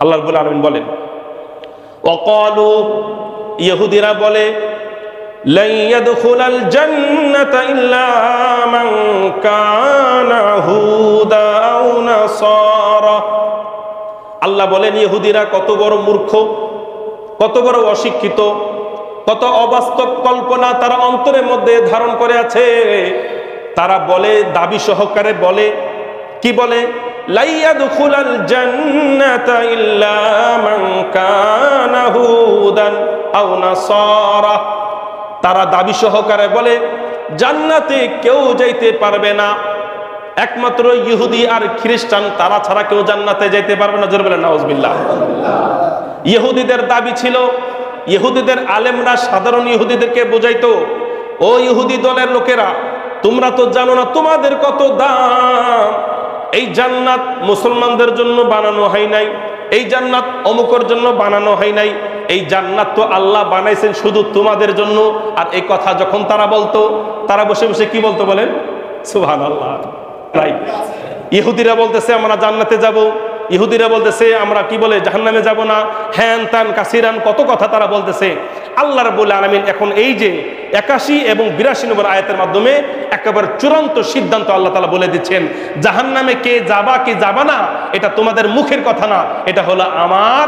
আল্লাহ রাব্বুল আলামিন বলেন, ওয়াকালু, ইহুদিরা বলে, লা ইয়াদখুলাল জান্নাতা ইল্লা মান কানা হুদা আও নাসারা। আল্লাহ বলেন ইহুদিরা কত বড় মূর্খ, কত বড় অশিক্ষিত, কত অবাস্তব কল্পনা তারা অন্তরের মধ্যে ধারণ করে আছে। তারা বলে, দাবি সহকারে বলে, কি বলে? লা ইয়াদখুলাল জান্নাতা ইল্লা মান কানা হুদান আও নাসারা। তারা দাবি সহকারে বলে জান্নাতে কেউ যাইতে পারবে না, একমাত্র ইহুদি আর খ্রিস্টান, তারা ছাড়া কেউ জান্নাতে যাইতে পারবে না। জোরে বলেন নাউজুবিল্লাহ। ইহুদিদের দাবি ছিল, ইহুদিদের আলেমরা সাধারণ ইহুদিদেরকে বোঝাইতো, ও ইহুদি দলের লোকেরা, তোমরা তো জানো না তোমাদের কত দাম। এই জান্নাত মুসলমানদের জন্য বানানো হয় নাই, এই জান্নাত অমুকের জন্য বানানো হয় নাই, এই জান্নাত তো আল্লাহ বানাইছেন শুধু তোমাদের জন্য। আর এই কথা যখন তারা বলতো, তারা বসে বসে কি বলতো বলেন? সুবহানাল্লাহ। ইহুদিরা বলতেছে আমরা জান্নাতে যাব, ইহুদিরা বলতেছে আমরা কি বলে জাহান্নামে যাব না, হ্যান তান কাসিরান, কত কথা তারা বলতেছে। আল্লাহ রাব্বুল আলামিন এখন এই যে 81 এবং 82 নম্বর আয়াতের মাধ্যমে একেবারে চূড়ান্ত সিদ্ধান্ত আল্লাহ তাআলা বলে দিচ্ছেন, জাহান্নামে কে যাবা কি যাবা না এটা তোমাদের মুখের কথা না, এটা হলো আমার,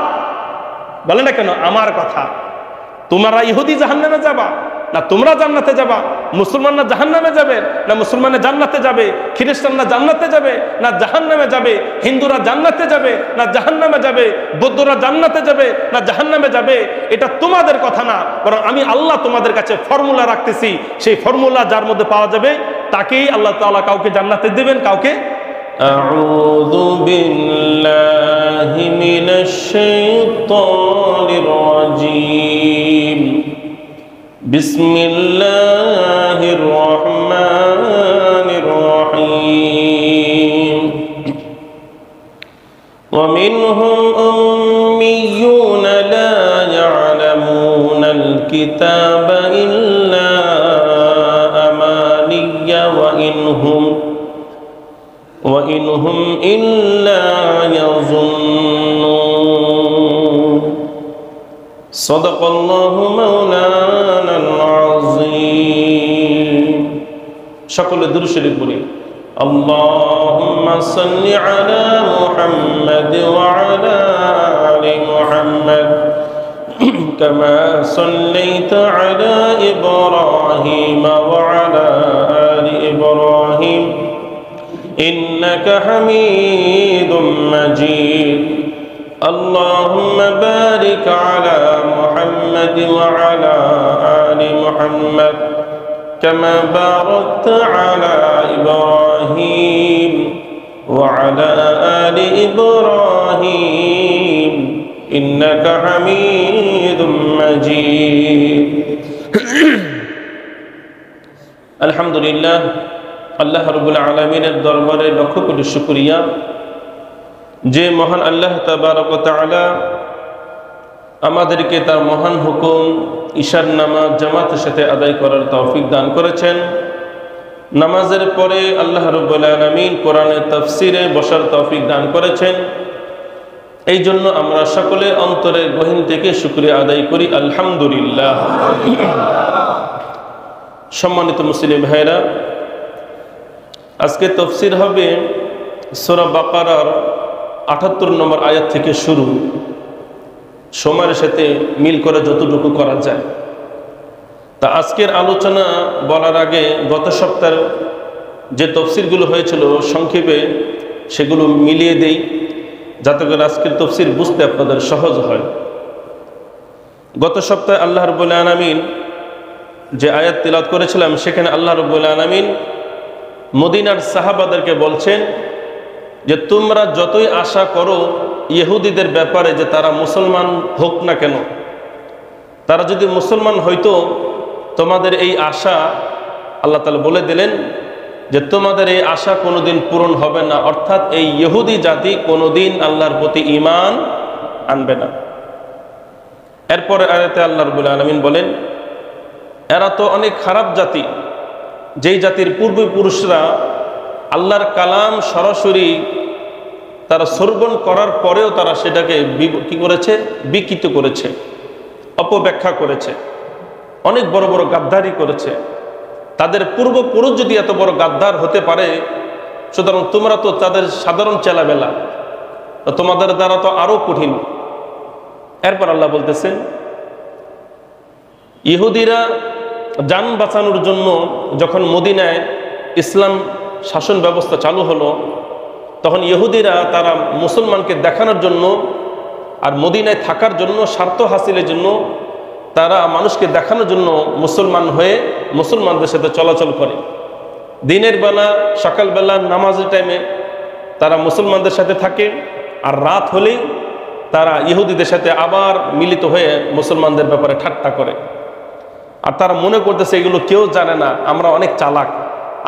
বলে না কেন, আমার কথা। তোমরা ইহুদি জাহান্নামে যাবা না তোমরা জান্নাতে যাবা, মুসলমানরা জাহান্নামে যাবে না মুসলমানে জান্নাতে যাবে, খ্রিস্টানরা জান্নাতে যাবে না জাহান্নামে যাবে, হিন্দুরা জান্নাতে যাবে না জাহান্নামে যাবে, বৌদ্ধরা জান্নাতে যাবে না জাহান্নামে যাবে, এটা তোমাদের কথা না, বরং আমি আল্লাহ তোমাদের কাছে ফর্মুলা রাখতেছি। সেই ফর্মুলা যার মধ্যে পাওয়া যাবে তাকেই আল্লাহ তাআলা কাউকে জান্নাতে দেবেন, কাউকে। আউযু বিল্লাহি মিনাশ শাইতানির রাজীম। বিসমিল্লাহির রহমানির রহিম। ওয়া মিনহুম উম্মিয়ুনা লা ইয়ালামুনাল কিতাবা ইল্লা আমানিয়্যা ওয়া ইনহুম ইল্লা ইয়াযুন্নুন। সাদাকাল্লাহু মাওলানাল আযীম। সকলে দুরূদ শরীফ পড়ি। আল্লাহুম্মা সাল্লি আলা মুহাম্মাদ ওয়া আলা আলি মুহাম্মাদ কামা সাল্লাইতা আলা ইব্রাহিম ওয়া আলা আলি ইব্রাহিম ইন্নাকা হামিদুম মাজিদ। اللهم بارك على محمد وعلى آل محمد كما باركت على إبراهيم وعلى آل إبراهيم إنك حميد مجيد الحمد لله আল্লাহ রাব্বুল আলামিনের দরবারে লক্ষ কোটি শুকরিয়া যে মহান আল্লাহ তাবারক ওয়া তাআলা আমাদেরকে তার মহান হুকুম ঈশার নামাজ জামাতের সাথে আদায় করার তৌফিক দান করেছেন। নামাজের পরে আল্লাহ রাব্বুল আলামিন কোরআনের তাফসিরে বসার তৌফিক দান করেছেন। এই জন্য আমরা সকলে অন্তরে গহীন থেকে শুকরিয়া আদায় করি আলহামদুলিল্লাহ। সম্মানিত মুসলিম ভাইরা, আজকে তাফসির হবে সূরা বাকারার ৭৮ নম্বর আয়াত থেকে শুরু, সময়ের সাথে মিল করে যতটুকু করা যায়। তা আজকের আলোচনা বলার আগে গত সপ্তাহের যে তাফসিরগুলো হয়েছিল সংক্ষেপে সেগুলো মিলিয়ে দেই, যাতে করে আজকের তাফসির বুঝতে আপনাদের সহজ হয়। গত সপ্তাহে আল্লাহ রাব্বুল আলামিন যে আয়াত তিলাওয়াত করেছিলাম সেখানে আল্লাহ রাব্বুল আলামিন মদিনার সাহাবাদেরকে বলছেন যে তোমরা যতই আশা করো ইহুদিদের ব্যাপারে যে তারা মুসলমান হোক না কেন, তারা যদি মুসলমান হইতো তোমাদের এই আশা, আল্লাহ তাআলা বলে দিলেন যে তোমাদের এই আশা কোনোদিন পূরণ হবে না, অর্থাৎ এই ইহুদি জাতি কোনোদিন আল্লাহর প্রতি ঈমান আনবে না। এরপরে আয়াতে আল্লাহ রাব্বুল আলামিন বলেন এরা তো অনেক খারাপ জাতি, যেই জাতির পূর্বপুরুষরা আল্লাহর কালাম সরাসরি তারা শ্রবণ করার পরেও তারা সেটাকে কি করেছে, বিকৃত করেছে, অপব্যাখ্যা করেছে, অনেক বড় বড় গাদ্দারি করেছে। তাদের পূর্বপুরুষ যদি এত বড় গাদ্দার হতে পারে, সুতরাং তোমরা তো তাদের সাধারণ চেলাবেলা, তোমাদের দ্বারা তো আরো কঠিন। এরপর আল্লাহ বলতেছেন, ইহুদিরা জান বাঁচানোর জন্য যখন মদিনায় ইসলাম শাসন ব্যবস্থা চালু হলো, তখন ইহুদিরা তারা মুসলমানকে দেখানোর জন্য আর মদিনায় থাকার জন্য, স্বার্থ হাসিলের জন্য, তারা মানুষকে দেখানোর জন্য মুসলমান হয়ে মুসলমানদের সাথে চলাচল করে। দিনের বেলা, সকালবেলা নামাজের টাইমে তারা মুসলমানদের সাথে থাকে, আর রাত হলেই তারা ইহুদিদের সাথে আবার মিলিত হয়ে মুসলমানদের ব্যাপারে ঠাট্টা করে। আর তারা মনে করতেছে এগুলো কেউ জানে না, আমরা অনেক চালাক।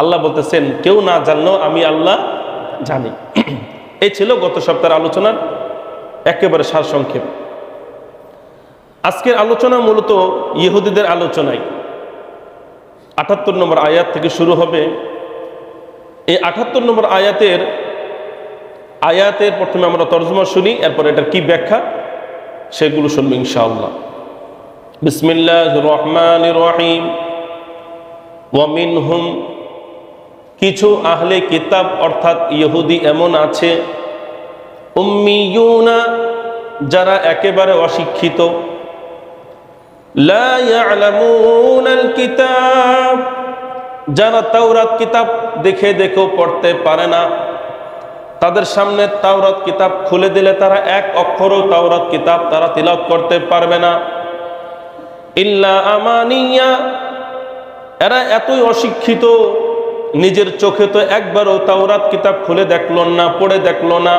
আল্লাহ বলতেছেন, কেউ না জানলেও আমি আল্লাহ জানি। এই ছিল গত সপ্তাহের আলোচনার একেবারে সারসংক্ষেপ। আজকের আলোচনা মূলত ইহুদিদের আলোচনায় ৭৮ নম্বর আয়াত থেকে শুরু হবে। এই ৭৮ নম্বর আয়াতের প্রথমে আমরা তর্জমা শুনি, এরপর এটার কি ব্যাখ্যা সেগুলো শুনবো ইনশাআল্লাহ। বিসমিল্লাহির রহমানির রহিম। ওয়া মিনহুম, কিছু আহলে কিতাব অর্থাৎ ইহুদি এমন আছে, উম্মিয়ুনা, যারা একেবারে অশিক্ষিত, লা ইয়ালামুনাল কিতাব, যারা তাওরাত কিতাব দেখেও পড়তে পারে না। তাদের সামনে তাওরাত কিতাব খুলে দিলে তারা এক অক্ষরও তাওরাত কিতাব তারা তিলাওয়াত করতে পারবে না। ইল্লা আমানিয়া, এরা এতই অশিক্ষিত, নিজের চোখে তো একবারও তাওরাত কিতাব খুলে দেখলো না, পড়ে দেখলো না।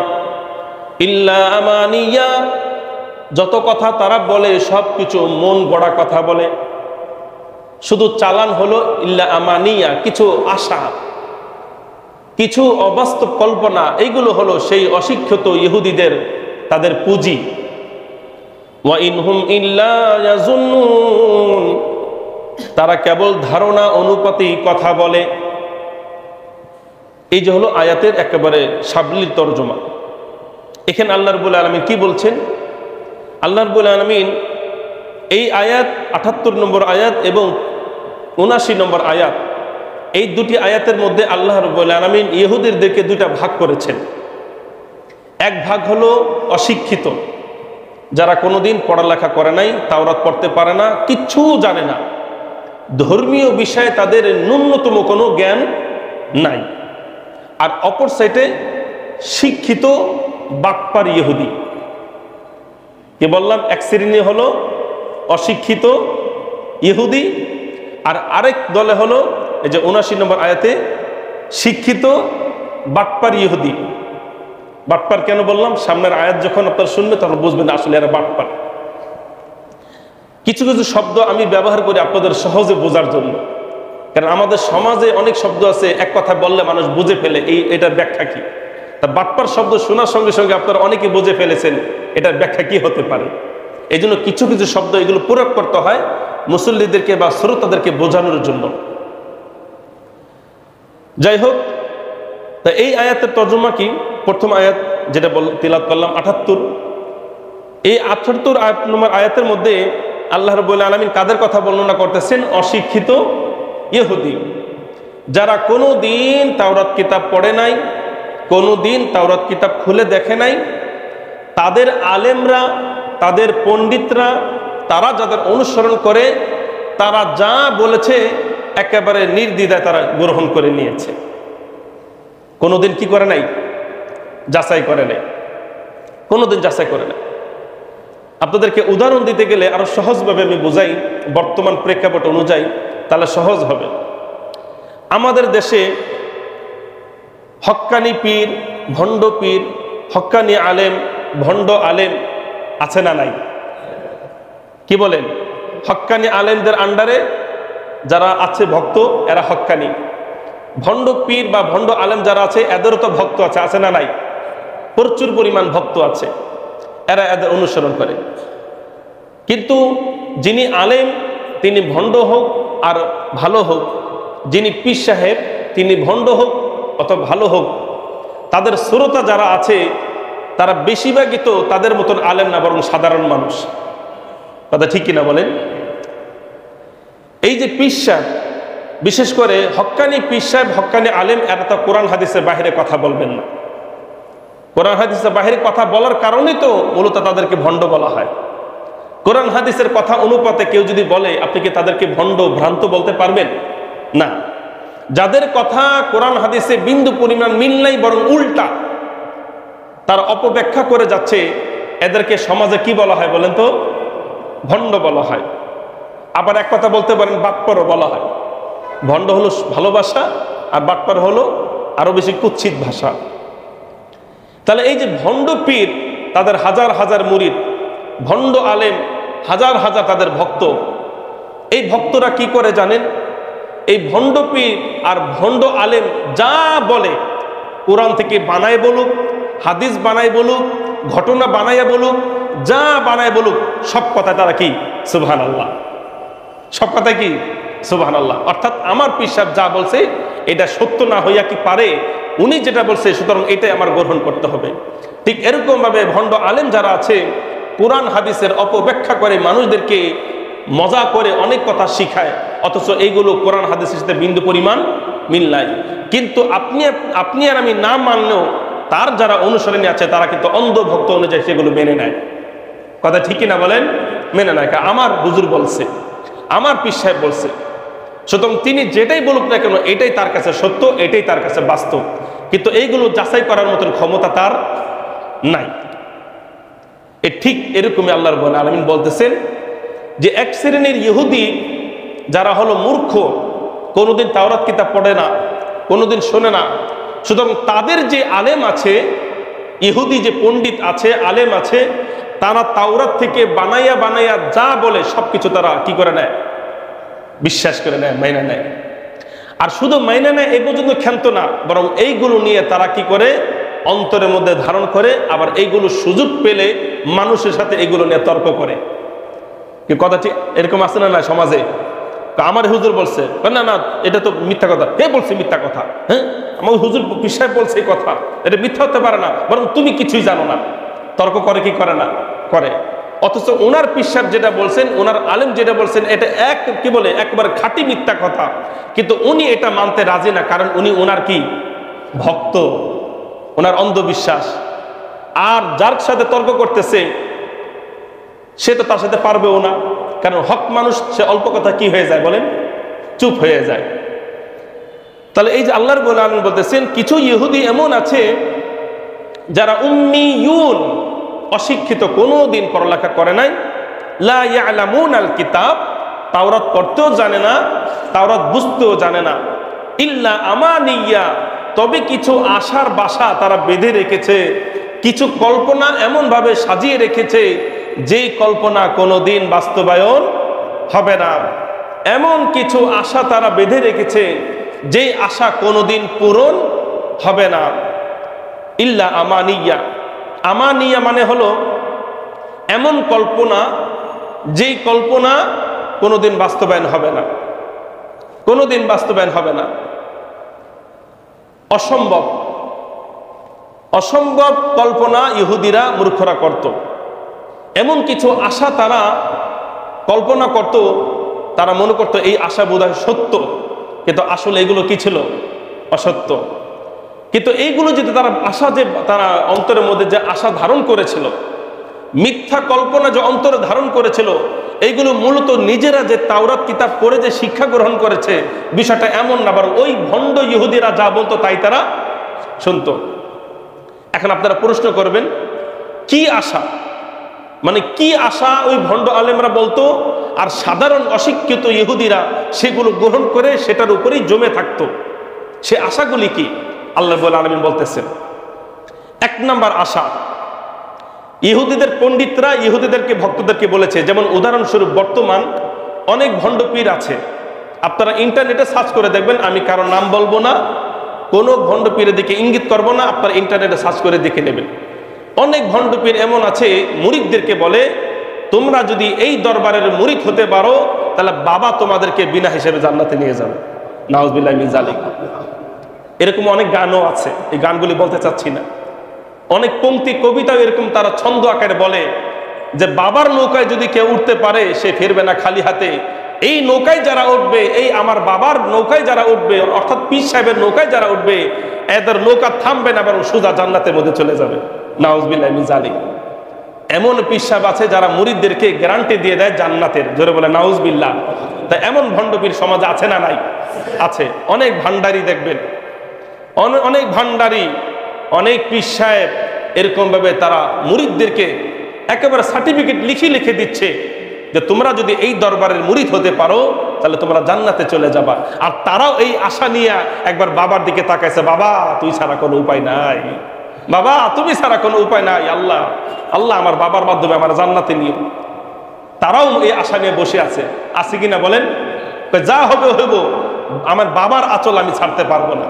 ইল্লা আমানিয়া, যত কথা তারা বলে সব কিছু মন গড়া কথা বলে, শুধু চালান হলো ইল্লা আমানিয়া, কিছু আশা, কিছু অবাস্তব কল্পনা, এইগুলো হলো সেই অশিক্ষিত ইহুদিদের তাদের পুঁজি। ওয়া ইনহুম ইল্লা ইয়াজুন্নুন, তারা কেবল ধারণা অনুপাতেই কথা বলে। এই যে হলো আয়াতের একেবারে সাবলীল তরজমা। এখানে আল্লাহ রাব্বুল আলামিন কি বলছেন? আল্লাহ রাব্বুল আলামিন এই আয়াত ৭৮ নম্বর আয়াত এবং ৭৯ নম্বর আয়াত, এই দুটি আয়াতের মধ্যে আল্লাহ রাব্বুল আলামিন ইহুদিদেরকে দুইটা ভাগ করেছেন। এক ভাগ হলো অশিক্ষিত, যারা কোনোদিন পড়ালেখা করে নাই, তাওরাত পড়তে পারে না, কিচ্ছু জানে না, ধর্মীয় বিষয়ে তাদের ন্যূনতম কোনো জ্ঞান নাই। আর অপর সাইডে শিক্ষিত বাটপার ইহুদি। কি বললাম? এক শ্রেণী হলো অশিক্ষিত ইহুদি, আর আরেক দলে হলো এই যে ৭৯ নম্বর আয়াতে শিক্ষিত বাটপার ইহুদি। বাটপার কেন বললাম? সামনের আয়াত যখন আপনারা শুনবেন তখন বুঝবেন আসলে এরা বাটপার। কিছু কিছু শব্দ আমি ব্যবহার করি আপনাদের সহজে বোঝার জন্য, কারণ আমাদের সমাজে অনেক শব্দ আছে এক কথা বললে মানুষ বুঝে ফেলে এটার ব্যাখ্যা কি। তা বাটপার শব্দ শোনার সঙ্গে সঙ্গে আপনারা অনেকে বুঝে ফেলেছেন এটার ব্যাখ্যা কি হতে পারে। এই জন্য কিছু কিছু শব্দ এগুলো প্রয়োগ করতে হয় মুসল্লিদেরকে বা শ্রোতাদেরকে বোঝানোর জন্য। যাই হোক, তা এই আয়াতের তর্জমা কি? প্রথম আয়াত যেটা তিলাওয়াত করলাম ৭৮, এই ৭৮ নম্বর আয়াতের মধ্যে আল্লাহ রাব্বুল আলামিন কাদের কথা বর্ণনা করতেছেন? অশিক্ষিত ইহুদি, যারা কোনো দিন তাওরাত কিতাব পড়ে নাই, কোনো দিন তাওরাত কিতাব খুলে দেখে নাই, তাদের আলেমরা, তাদের পণ্ডিতরা, তারা যাদের অনুসরণ করে, তারা যা বলেছে একেবারে নির্দ্বিধায় তারা গ্রহণ করে নিয়েছে। কোনোদিন কি করে নাই? যাচাই করে নাই, কোনোদিন যাচাই করে নাই। আপনাদেরকে উদাহরণ দিতে গেলে আরো সহজভাবে আমি বোঝাই, বর্তমান প্রেক্ষাপট অনুযায়ী, তাহলে সহজ হবে। আমাদের দেশে হক্কানি পীর, ভণ্ড পীর, হক্কানি আলেম, ভণ্ড আলেম আছে না নাই? কি বলেন? হক্কানি আলেমদের আন্ডারে যারা আছে ভক্ত, এরা হক্কানি। ভণ্ড পীর বা ভণ্ড আলেম যারা আছে এদেরও তো ভক্ত আছে না নাই? প্রচুর পরিমাণ ভক্ত আছে, এরা এদের অনুসরণ করে। কিন্তু যিনি আলেম তিনি ভণ্ড হোক আর ভালো হোক, যিনি পীর সাহেব তিনি ভণ্ড হোক অথবা ভালো হোক, তাদের শ্রোতা যারা আছে তারা বেশিরভাগই তো তাদের মতন আলেম না, বরং সাধারণ মানুষ। কথা ঠিক কিনা বলেন? এই যে পীর সাহেব, বিশেষ করে হক্কানি পীর সাহেব, হক্কানি আলেম, এরা তো কোরআন হাদিসের বাহিরে কথা বলবেন না। কোরআন হাদিসের বাহিরে কথা বলার কারণেই তো মূলত তাদেরকে ভণ্ড বলা হয়। কোরআন হাদিসের কথা অনুপাতে কেউ যদি বলে, আপনি কি তাদেরকে ভণ্ড, ভ্রান্ত বলতে পারবেন? না। যাদের কথা কোরআন হাদিসে বিন্দু পরিমাণ মিল নাই, বরং উল্টা, তার অপব্যাখ্যা করে যাচ্ছে, এদেরকে সমাজে কি বলা হয় বলেন তো? ভণ্ড বলা হয়। আবার এক কথা বলতে পারেন, বাটপারও বলা হয়। ভণ্ড হলো ভালোবাসা, আর বাটপার হলো আরো বেশি কুৎসিত ভাষা। তাহলে এই যে ভণ্ড পীর, তাদের হাজার হাজার মুরিদ, ভণ্ড আলেম হাজার হাজার তাদের ভক্ত, এই ভক্তরা কি করে জানেন? এই ভণ্ড পীর আর ভণ্ড আলেম যা বলে, কোরআন থেকে বানায় বলুক, হাদিস বানায় বলুক, ঘটনা বানাইয়া বলুক, যা বানায় বলুক, সব কথা তারা কি সুবহানাল্লাহ, সব কথা কি সুবহানাল্লাহ। অর্থাৎ আমার পীর সাহেব যা বলছে এটা সত্য না হইয়া কি পারে, উনি যেটা বলছে সুতরাং এটাই আমার গ্রহণ করতে হবে। ঠিক এরকম ভাবে ভণ্ড আলেম যারা আছে, কোরআন হাদিসের অপব্যাখ্যা করে মানুষদেরকে মজা করে অনেক কথা শিখায়, অথচ এইগুলো কোরআন হাদিসের সাথে বিন্দু পরিমাণ মিল নাই। কিন্তু আপনি আর আমি না মানলেও তার যারা অনুসরণী আছে তারা কিন্তু অন্ধ ভক্ত অনুযায়ী সেগুলো মেনে নেয়। কথা ঠিকই না বলেন? মেনে নেয়। আমার হুজুর বলছে, আমার পীর সাহেব বলছে, সুতরাং তিনি যেটাই বলুক না কেন এটাই তার কাছে সত্য, এটাই তার কাছে বাস্তব। কিন্তু এইগুলো যাচাই করার মতন ক্ষমতা তার নাই। ঠিক এরকমই আল্লাহ রাব্বুল আলামিন বলতেছেন যে এক শ্রেণীর ইহুদি যারা হলো মূর্খ, কোনোদিন তাওরাত কিতাব পড়ে না, কোনোদিন শোনে না, সুতরাং তাদের যে আলেম আছে, ইহুদি যে পণ্ডিত আছে, আলেম আছে, তারা তাওরাত থেকে বানাইয়া বানাইয়া যা বলে সবকিছু তারা কি করে নেয়? বিশ্বাস করে নেয়, মাইনা নেয়। আর শুধু মাইনা নেয় এই পর্যন্ত ক্ষান্ত না, বরং এইগুলো নিয়ে তারা কি করে? অন্তরের মধ্যে ধারণ করে, আবার এইগুলো সুযোগ পেলে মানুষের সাথে এগুলো নিয়ে তর্ক করে। কি কথা ঠিক এরকম আছে না? না সমাজে আমার হুজুর বলছে, না না এটা তো মিথ্যা কথা, হে বলছে মিথ্যা কথা, হ্যাঁ আমার হুজুর পীর সাহেব বলছে এই কথা, এটা মিথ্যা হতে পারে না, বরং তুমি কিছুই জানো না। তর্ক করে কি করে না? করে। অথচ ওনার পীর সাহেব যেটা বলছেন, ওনার আলেম যেটা বলছেন, এটা কি বলে একবার খাঁটি মিথ্যা কথা, কিন্তু উনি এটা মানতে রাজি না, কারণ উনি ওনার কি ভক্ত, ওনার অন্ধবিশ্বাস। আর যার সাথে তর্ক করতেছে সে তো তার সাথে পারবেও না, কারণ হক মানুষ, সে অল্প কথা কি হয়ে যায় বলেন? চুপ হয়ে যায়। তাহলে এই যে আল্লাহ রাব্বুল আলামিন বলতেছেন, কিছু ইহুদি এমন আছে যারা উম্মিয়ুন, অশিক্ষিত, কোনোদিন পড়ালেখা করে নাই, লা ইয়ালামুনাল কিতাব, তাওরাত পড়তেও জানে না, তাওরাত বুঝতেও জানে না, ইল্লা আমানিয়া, তবে কিছু আশার বাসা তারা বেঁধে রেখেছে, কিছু কল্পনা এমন ভাবে সাজিয়ে রেখেছে যেই কল্পনা কোনোদিন বাস্তবায়ন হবে না। এমন কিছু আশা তারা বেঁধে রেখেছে যেই আশা কোনোদিন পূরণ হবে না। ইল্লা আমানিয়া, আমানিয়া মানে হলো এমন কল্পনা যেই কল্পনা কোনোদিন বাস্তবায়ন হবে না, কোনোদিন বাস্তবায়ন হবে না। অসম্ভব, অসম্ভব কল্পনা ইহুদিরা মূর্খরা করত। এমন কিছু আশা তারা কল্পনা করত, তারা মনে করত এই আশা বোধহয় সত্য, কিন্তু আসলে এগুলো কি ছিল? অসত্য। কিন্তু এইগুলো যে তারা আশা, যে তারা অন্তরের মধ্যে যে আশা ধারণ করেছিল, মিথ্যা কল্পনা যে অন্তরে ধারণ করেছিল, এইগুলো মূলত নিজেরা যে তাওরাত কিতাব পড়ে যে শিক্ষা গ্রহণ করেছে, বিষয়টা এমন না, বরং ওই ভণ্ড ইহুদিরা যা বলতো তাই তারা শুনতো। এখন আপনারা প্রশ্ন করবেন, কি আশা, মানে কি আশা ওই ভণ্ড আলেমরা বলতো, আর সাধারণ অশিক্ষিত ইহুদিরা সেগুলো গ্রহণ করে সেটার উপরেই জমে থাকতো? সে আশাগুলি কি? আল্লাহ রাব্বুল আলামিন বলতেছেন, এক নাম্বার আশা, ইহুদিদের পণ্ডিতরা ইহুদিদেরকে, ভক্তদেরকে বলেছে, যেমন উদাহরণস্বরূপ বর্তমান অনেক ভণ্ড পীর আছে, আপনারা ইন্টারনেটে সার্চ করে দেখবেন, আমি কারো নাম বলবো না, কোনো ভণ্ড পীরের দিকে ইঙ্গিত করবো না, আপনারা ইন্টারনেটে সার্চ করে দেখে নেবেন। অনেক ভণ্ড পীর এমন আছে, মুরিদদেরকে বলে, তোমরা যদি এই দরবারের মুরিদ হতে পারো তাহলে বাবা তোমাদেরকে বিনা হিসেবে জান্নাতে নিয়ে যাবে। নাউজুবিল্লাহি মিন যালিক। এরকম অনেক গানও আছে, এই গানগুলি বলতে চাচ্ছি না। অনেক পংক্তি কবিতাও এরকম তারা ছন্দ আকারে বলে যে বাবার নৌকায় যদি কেউ উঠতে পারে সে ফিরবে না খালি হাতে। এই নৌকায় যারা উঠবে, এই আমার বাবার নৌকায় যারা উঠবে, অর্থাৎ পীর সাহেবের নৌকায় যারা উঠবে, এদের নৌকা থামবে না, বরং সোজা জান্নাতের মধ্যে চলে যাবে। নাউজুবিল্লাহি মিন যালিক। এমন পীর সাহেব আছে যারা মুরিদদেরকে গ্যারান্টি দিয়ে দেয় জান্নাতের, জোরে বলে নাউজুবিল্লাহ। তাই এমন ভণ্ড পীর সমাজে আছে না নাই? আছে। অনেক ভান্ডারি দেখবেন, অনেক ভান্ডারি, অনেক পীর সাহেব এরকম ভাবে তারা মুরিদদেরকে একেবারে সার্টিফিকেট লিখে দিচ্ছে যে তোমরা যদি এই দরবারের মুরিদ হতে পারো তাহলে তোমরা জান্নাতে চলে যাবা। আর তারাও এই আশা নিয়ে একবার বাবার দিকে তাকাইছে, বাবা তুই ছাড়া কোনো উপায় নাই, বাবা তুমি ছাড়া কোনো উপায় নাই, আল্লাহ আল্লাহ আমার বাবার মাধ্যমে আমার জান্নাতে নিও। তারাও এই আশা নিয়ে বসে আছে কিনা বলেন? যা হবে হইব, আমার বাবার আঁচল আমি ছাড়তে পারবো না,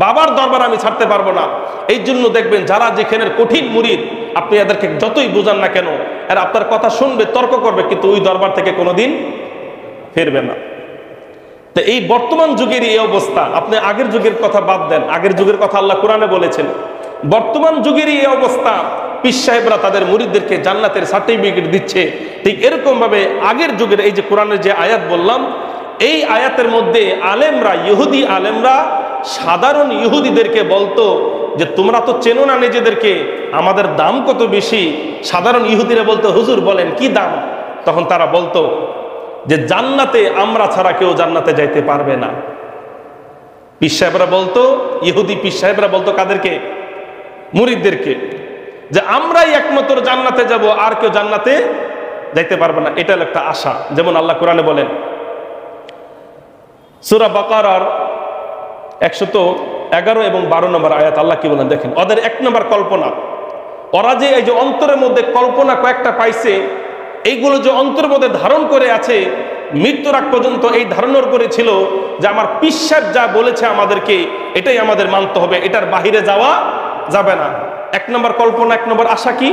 বাবার দরবার আমি ছাড়তে পারবো না। এই জন্য দেখবেন যারা যেখানের কঠিন মুরিদ, আপনি এদেরকে যতই বোঝান না কেন, এরা আপনার কথা শুনবে, তর্ক করবে, কিন্তু ওই দরবার থেকে কোনোদিন ফিরবে না। তো এই বর্তমান যুগের এই অবস্থা। আপনি আগের যুগের কথা বাদ দেন, আগের যুগের কথা আল্লাহ কোরআনে বলেছেন। বর্তমান যুগের এই অবস্থা, পীর সাহেবরা তাদের মুরিদদেরকে জান্নাতের সার্টিফিকেট দিচ্ছে। ঠিক এরকম ভাবে আগের যুগের এই যে কোরআনের যে আয়াত বললাম, এই আয়াতের মধ্যে আলেমরা, ইহুদি আলেমরা সাধারণ ইহুদিদেরকে বলতো যে তোমরা তো চেনো না নিজেদেরকে, আমাদের দাম কত বেশি। সাধারণ ইহুদিরা বলতো, হুজুর বলেন কি দাম? তখন তারা বলতো যে জান্নাতে আমরা ছাড়া কেউ জান্নাতে যাইতে পারবে না। পীর সাহেবরা বলতো, ইহুদি পীর সাহেবরা বলতো কাদেরকে? মুরিদদেরকে, যে আমরাই একমাত্র জান্নাতে যাব, আর কেউ জান্নাতে যাইতে পারবে না। এটা হলো একটা আশা। যেমন আল্লাহ কোরআনে বলেন, সূরা বাকারার 111 এবং 12 নম্বর আয়াত, আল্লাহ কি বলেন দেখেন। ওদের এক নম্বর কল্পনা, ওরা যে এই যে অন্তরের মধ্যে কল্পনা কয়েকটা পাইছে, এইগুলো যে অন্তরের মধ্যে ধারণ করে আছে, মৃত্যুর আগ পর্যন্ত এই ধারণার করে ছিল যে আমার পীর সাহেব যা বলেছে আমাদেরকে এটাই আমাদের মানতে হবে, এটার বাহিরে যাওয়া যাবে না। এক নম্বর কল্পনা, এক নম্বর আশা কি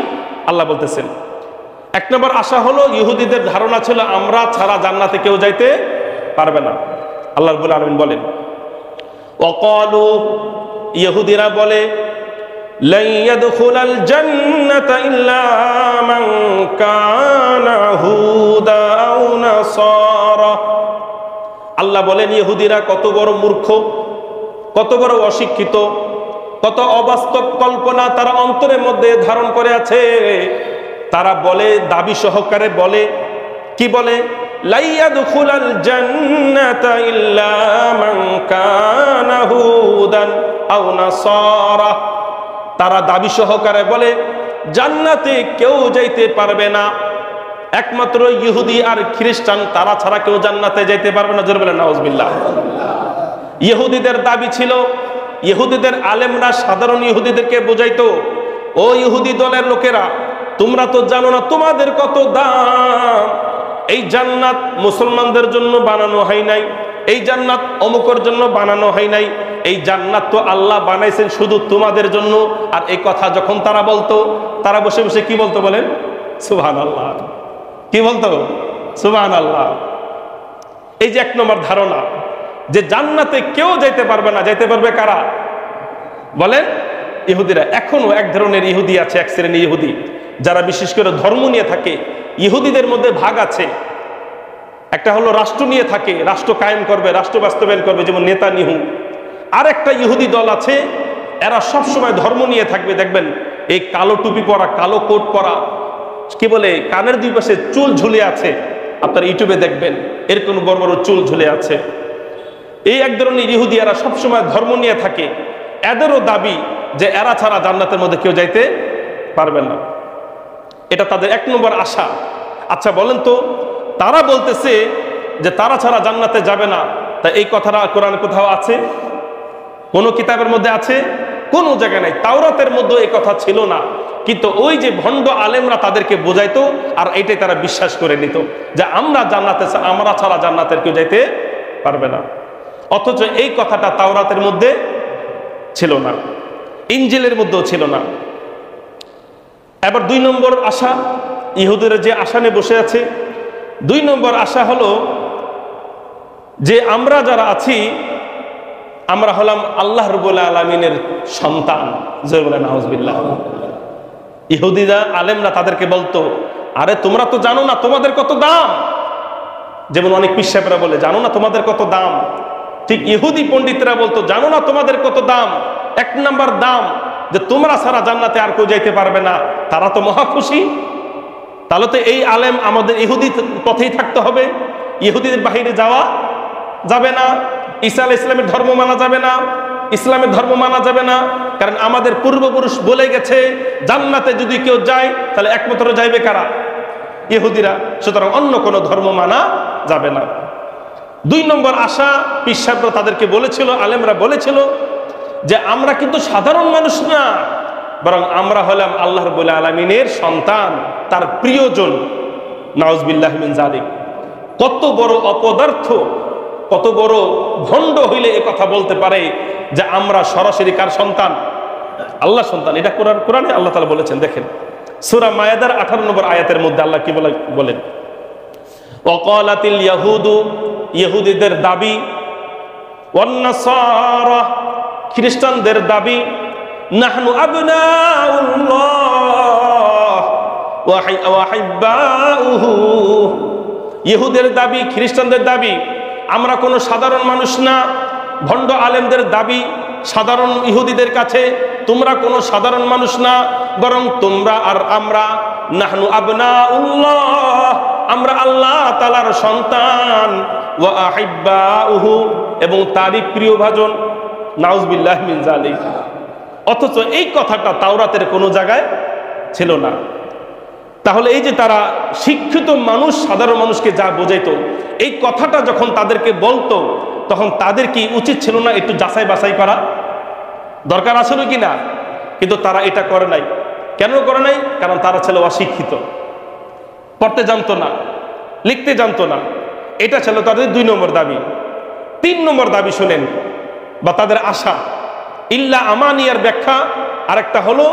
আল্লাহ বলতেছেন? এক নম্বর আশা হলো ইহুদিদের ধারণা ছিল আমরা ছাড়া জান্নাতে কেউ যাইতে পারবে না। আল্লাহ রাব্বুল আলামিন বলেন, ওয়াকালু, ইহুদিরা বলে, lan yadkhulal jannata illa man kana হুদা আও নাসারা। আল্লাহ বলেন ইহুদিরা কত বড় মূর্খ, কত বড় অশিক্ষিত, কত অবাস্তব কল্পনা তারা অন্তরের মধ্যে ধারণ করে আছে। তারা বলে, দাবি সহকারে বলে, কি বলে? লা ইয়াদখুলাল জান্নাতা ইল্লা মান কানা হুদান আও নাসারা। তারা দাবি সহকারে বলে জান্নাতে কেউ যাইতে পারবে না, একমাত্র ইহুদি আর খ্রিস্টান, তারা ছাড়া কেউ জান্নাতে যাইতে পারবে না। জোরে বলেন নাউজুবিল্লাহ। ইহুদিদের দাবি ছিল, ইহুদিদের আলেমরা সাধারণ ইহুদিদেরকে বোঝাইতো, ও ইহুদি দলের লোকেরা, তোমরা তো জানো না তোমাদের কত দাম। এই জান্নাত মুসলমানদের জন্য বানানো হয় নাই, এই জান্নাত অমুকের জন্য বানানো হয় নাই, এই জান্নাত তো আল্লাহ বানাইছেন শুধু তোমাদের জন্য। আর এই কথা যখন তারা বলতো, তারা বসে বসে কি বলতো বলেন? সুবহানাল্লাহ। কি বলতো? সুবহানাল্লাহ। এই যে এক নম্বর ধারণা যে জান্নাতে কেউ যাইতে পারবে না, যাইতে পারবে কারা বলেন? ইহুদিরা। এখনো এক ধরনের ইহুদি আছে, এক শ্রেণী ইহুদি যারা বিশেষ করে ধর্ম নিয়ে থাকে। ইহুদিদের মধ্যে ভাগ আছে, একটা হলো রাষ্ট্র নিয়ে থাকে, রাষ্ট্র কায়েম করবে, রাষ্ট্র বাস্তবায়ন করবে, যেমন নেতানিয়াহু। আর একটা ইহুদি দল আছে, এরা সব সময় ধর্ম নিয়ে থাকবে। দেখবেন এই কালো টুপি পরা, কালো কোট পরা, কি বলে, কানের দুই পাশে চুল ঝুলে আছে, আপনার ইউটিউবে দেখবেন এরকম বড় বড় চুল ঝুলে আছে। এই এক ধরনের ইহুদি, এরা সবসময় ধর্ম নিয়ে থাকে। এদেরও দাবি যে এরা ছাড়া জান্নাতের মধ্যে কেউ যাইতে পারবে না। এটা তাদের এক নম্বর আশা। আচ্ছা বলেন তো, তারা বলতেছে যে তারা ছাড়া জান্নাতে যাবে না, তা এই কথাটা কোরআনে কোথাও আছে? কোন কিতাবের মধ্যে আছে? কোন জায়গায় নাই। তাওরাতের মধ্যে এই কথা ছিল না, কিন্তু ওই যে ভণ্ড আলেমরা তাদেরকে বোঝাইতো, আর এইটাই তারা বিশ্বাস করে নিত যে আমরা জান্নাতে, আমরা ছাড়া জান্নাতের কেউ যাইতে পারবে না। অথচ এই কথাটা তাওরাতের মধ্যে ছিল না, ইনজিলের মধ্যেও ছিল না। এবার দুই নম্বর আশা, ইহুদিরা যে আশা নিয়ে বসে আছে, দুই নম্বর আশা হলো যে আমরা যারা আছি আমরা হলাম আল্লাহ রাব্বুল আলামিনের সন্তান। জোরে বলেন নাউজুবিল্লাহ। ইহুদিরা আলেমরা তাদেরকে বলতো, আরে তোমরা তো জানো না তোমাদের কত দাম। যেমন অনেক পীর সাহেবরা বলে, জানো না তোমাদের কত দাম। ঠিক ইহুদি পণ্ডিতরা বলতো, জানো না তোমাদের কত দাম। এক নাম্বার দাম যে তোমরা সারা জান্নাতে আর কেউ যাইতে পারবে না। তারা তো মহা খুশি। তাহলে তো এই আলেম আমাদের ইহুদি পথেই থাকতে হবে, ইহুদিদের বাহিরে যাওয়া যাবে না, ঈসা আলাইহিস সালামের ধর্ম মানা যাবে না, ইসলামের ধর্ম মানা যাবে না। কারণ আমাদের পূর্বপুরুষ বলে গেছে জান্নাতে যদি কেউ যায় তাহলে একমাত্র যাইবে কারা? ইহুদিরা। সুতরাং অন্য কোনো ধর্ম মানা যাবে না। 2 নম্বর আশা পীর সাহেবরা তাদেরকে বলেছিল, আলেমরা বলেছিল যে আমরা কিন্তু সাধারণ মানুষ না, বরং আমরা হলাম আল্লাহ রাব্বুল আলামিনের সন্তান, তার প্রিয়জন। নাউজুবিল্লাহি মিন যালিক। কত বড় অপদার্থ, কত বড় ভণ্ড হইলে এ কথা বলতে পারে যে আমরা সরাসরি কার সন্তান? আল্লাহ সন্তান। এটা কোরআনে আল্লাহ তাআলা বলেছেন। দেখেন সূরা মায়েদার 18 নম্বর আয়াতের মধ্যে আল্লাহ কি বলেন, ওয়াকালাতিল ইয়াহুদু, ইহুদিদের দাবি, ওয়ান নাসারা, খ্রিস্টানদের দাবি, নাহনু আবনাউল্লাহ ওয়া হিব্বাউহু। ইহুদের দাবি, খ্রিস্টানদের দাবি আমরা কোনো সাধারণ মানুষ না। ভণ্ড আলেমদের দাবি সাধারণ ইহুদিদের কাছে, তোমরা কোনো সাধারণ মানুষ না, বরং তোমরা আর আমরা নাহনু আবনাউল্লাহ, আমরা আল্লাহ তাআলার সন্তান, ওয়া আহিব্বাউহু, এবং তারই প্রিয়ভাজন। নাউজুবিল্লাহি মিন যালিক। অথচ এই কথাটা তাওরাতের কোনো জায়গায় ছিল না। তাহলে এই যে তারা শিক্ষিত মানুষ সাধারণ মানুষকে যা বোঝাইতো, এই কথাটা যখন তাদেরকে বলতো তখন তাদের কি উচিত ছিল না একটু যাচাই বাছাই করা? দরকার আছিল কি না? কিন্তু তারা এটা করে নাই। কেন করে নাই? কারণ তারা ছিল অশিক্ষিত, পড়তে জানতো না, লিখতে জানতো না। এটা ছিল তাদের 2 নম্বর দাবি। 3 নম্বর দাবি শুনেন, বা তাদের আশা। ইল্লা আমানিয়ার ব্যাখ্যা আরেকটা হলো,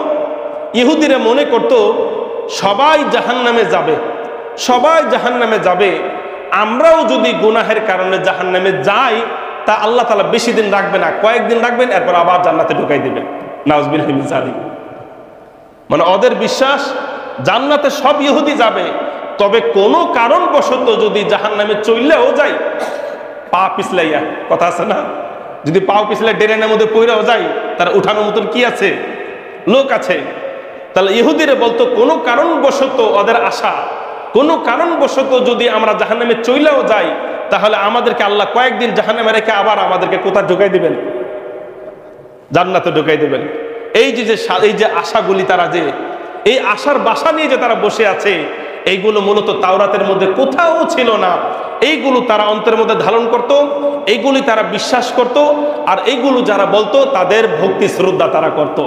ইহুদিরা মনে করত সবাই জাহান্নামে যাবে, সবাই জাহান্নামে যাবে, আমরাও যদি গুনাহের কারণে জাহান্নামে যাই তা আল্লাহ তাআলা বেশি দিন রাখবে না, কয়েকদিন রাখবেন, এরপর আবার জান্নাতে ঢুকাই দিবেন। নাউজুবিল্লাহি মিন যালিক। মানে ওদের বিশ্বাস জান্নাতে সব ইহুদি যাবে, তবে কোনো কারণবশত যদি জাহান্নামে চললেও যায়, পা পিছলাইয়া, কথা আছে না, যদি পাও পিছলে ড্রেনের মধ্যে পইরাও যায়, তার উঠানোর মতন কি আছে? লোক আছে। তাহলে ইহুদিরা বলতো কোনো কারণবশত ওদের আশা, কোনো কারণবশত যদি আমরা জাহান্নামে চইলাও যাই তাহলে আমাদেরকে আল্লাহ কয়েকদিন জাহান্নামে রেখে আবার আমাদেরকে কোথায় ঢুকাই দিবেন? জান্নাতে ঢুকাই দিবেন। এই যে আশাগুলি, তারা যে এই আশার বাসা নিয়ে যে তারা বসে আছে, এইগুলো মূলত তাওরাতের মধ্যে কোথাও ছিল না। এইগুলো তারা অন্তরের মধ্যে ধারণ করত, এইগুলি তারা বিশ্বাস করত, আর এইগুলো যারা বলতো তাদের ভক্তি শ্রদ্ধা তারা করত।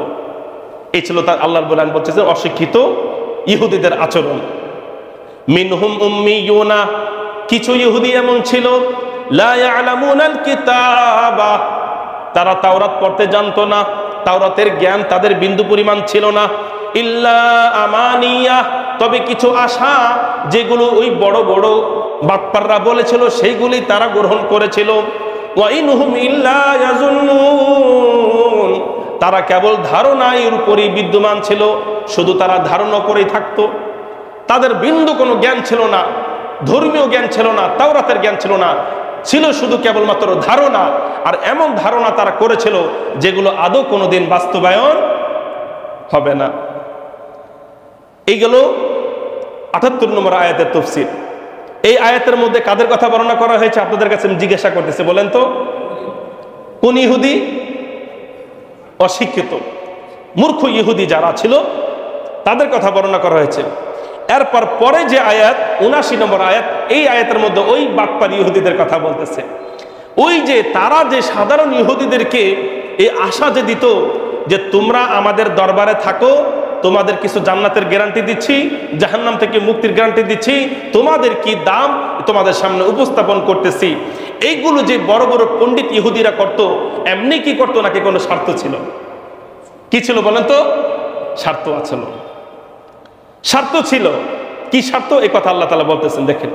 এই ছিল তার আল্লাহর বলেন বলতেছে অশিক্ষিত ইহুদিদের আচরণ। মিনহুম উম্মিয়ুনা, কিছু ইহুদি এমন ছিল, লা ইয়ালামুনাল কিতাবা, তারা তাওরাত পড়তে জানতো না, তাওরাতের জ্ঞান তাদের বিন্দু পরিমাণ ছিল না। ইল্লা আমানিয়া, তবে কিছু আশা যেগুলো ওই বড় বড় বাটপাররা বলেছিল সেইগুলি তারা গ্রহণ করেছিল। ওয়া ইনহুম ইল্লা ইয়াজুন্নুন, তারা কেবল ধারণার উপরই বিদ্যমান ছিল, শুধু তারা ধারণা করেই থাকতো। তাদের বিন্দু কোনো জ্ঞান ছিল না, ধর্মীয় জ্ঞান ছিল না, তাওরাতের জ্ঞান ছিল না, ছিল শুধু কেবলমাত্র ধারণা। আর এমন ধারণা তারা করেছিল যেগুলো আদৌ কোনোদিন বাস্তবায়ন হবে না। এইগুলো ৭৮ নম্বর আয়াতের তাফসীর। এই আয়াতের মধ্যে কাদের কথা বর্ণনা করা হয়েছে আপনাদের কাছে আমি জিজ্ঞাসা করতেছি, বলেন তো কোন ইহুদি? অশিক্ষিত মূর্খ ইহুদি যারা ছিল তাদের কথা বর্ণনা করা হয়েছে। এরপর পরে যে আয়াত ৭৯ নম্বর আয়াত, এই আয়াতের মধ্যে ওই বাটপার ইহুদিদের কথা বলতেছে। ওই যে তারা যে সাধারণ ইহুদিদেরকে এই আশা যে দিত যে তোমরা আমাদের দরবারে থাকো, তোমাদের কিছু জান্নাতের গ্যারান্টি দিচ্ছি, জাহান্নাম থেকে মুক্তির গ্যারান্টি দিচ্ছি, তোমাদের কি দাম তোমাদের সামনে উপস্থাপন করতেছি। এইগুলো যে বড় বড় পণ্ডিত ইহুদিরা করত, এমনি কি করতো নাকি কোনো স্বার্থ ছিল? কি ছিল বলেন তো? স্বার্থ আছে, স্বার্থ ছিল। কি স্বার্থ? এই কথা আল্লাহ তাআলা বলতেছেন, দেখেন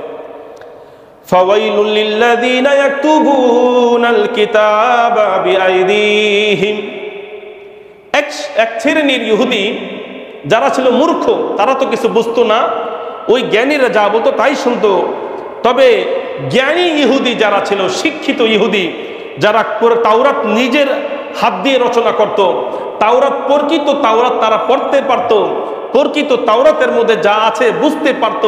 ফাওয়াইলুল লিল্লাযীনা ইয়াকতুবুনাল কিতাবা বিআইদিহিম। এক শ্রেণীর ইহুদি যারা ছিল মূর্খ, তারা তো কিছু বুঝতো না, ওই জ্ঞানীরা যা বলতো তাই শুনতো। তবে জ্ঞানী ইহুদি যারা ছিল, শিক্ষিত ইহুদি যারা তাওরাত নিজের হাত দিয়ে রচনা করত, তাওরাত প্রকৃত তাওরাত তারা পড়তে পারত, প্রকৃত তাওরাতের মধ্যে যা আছে বুঝতে পারত,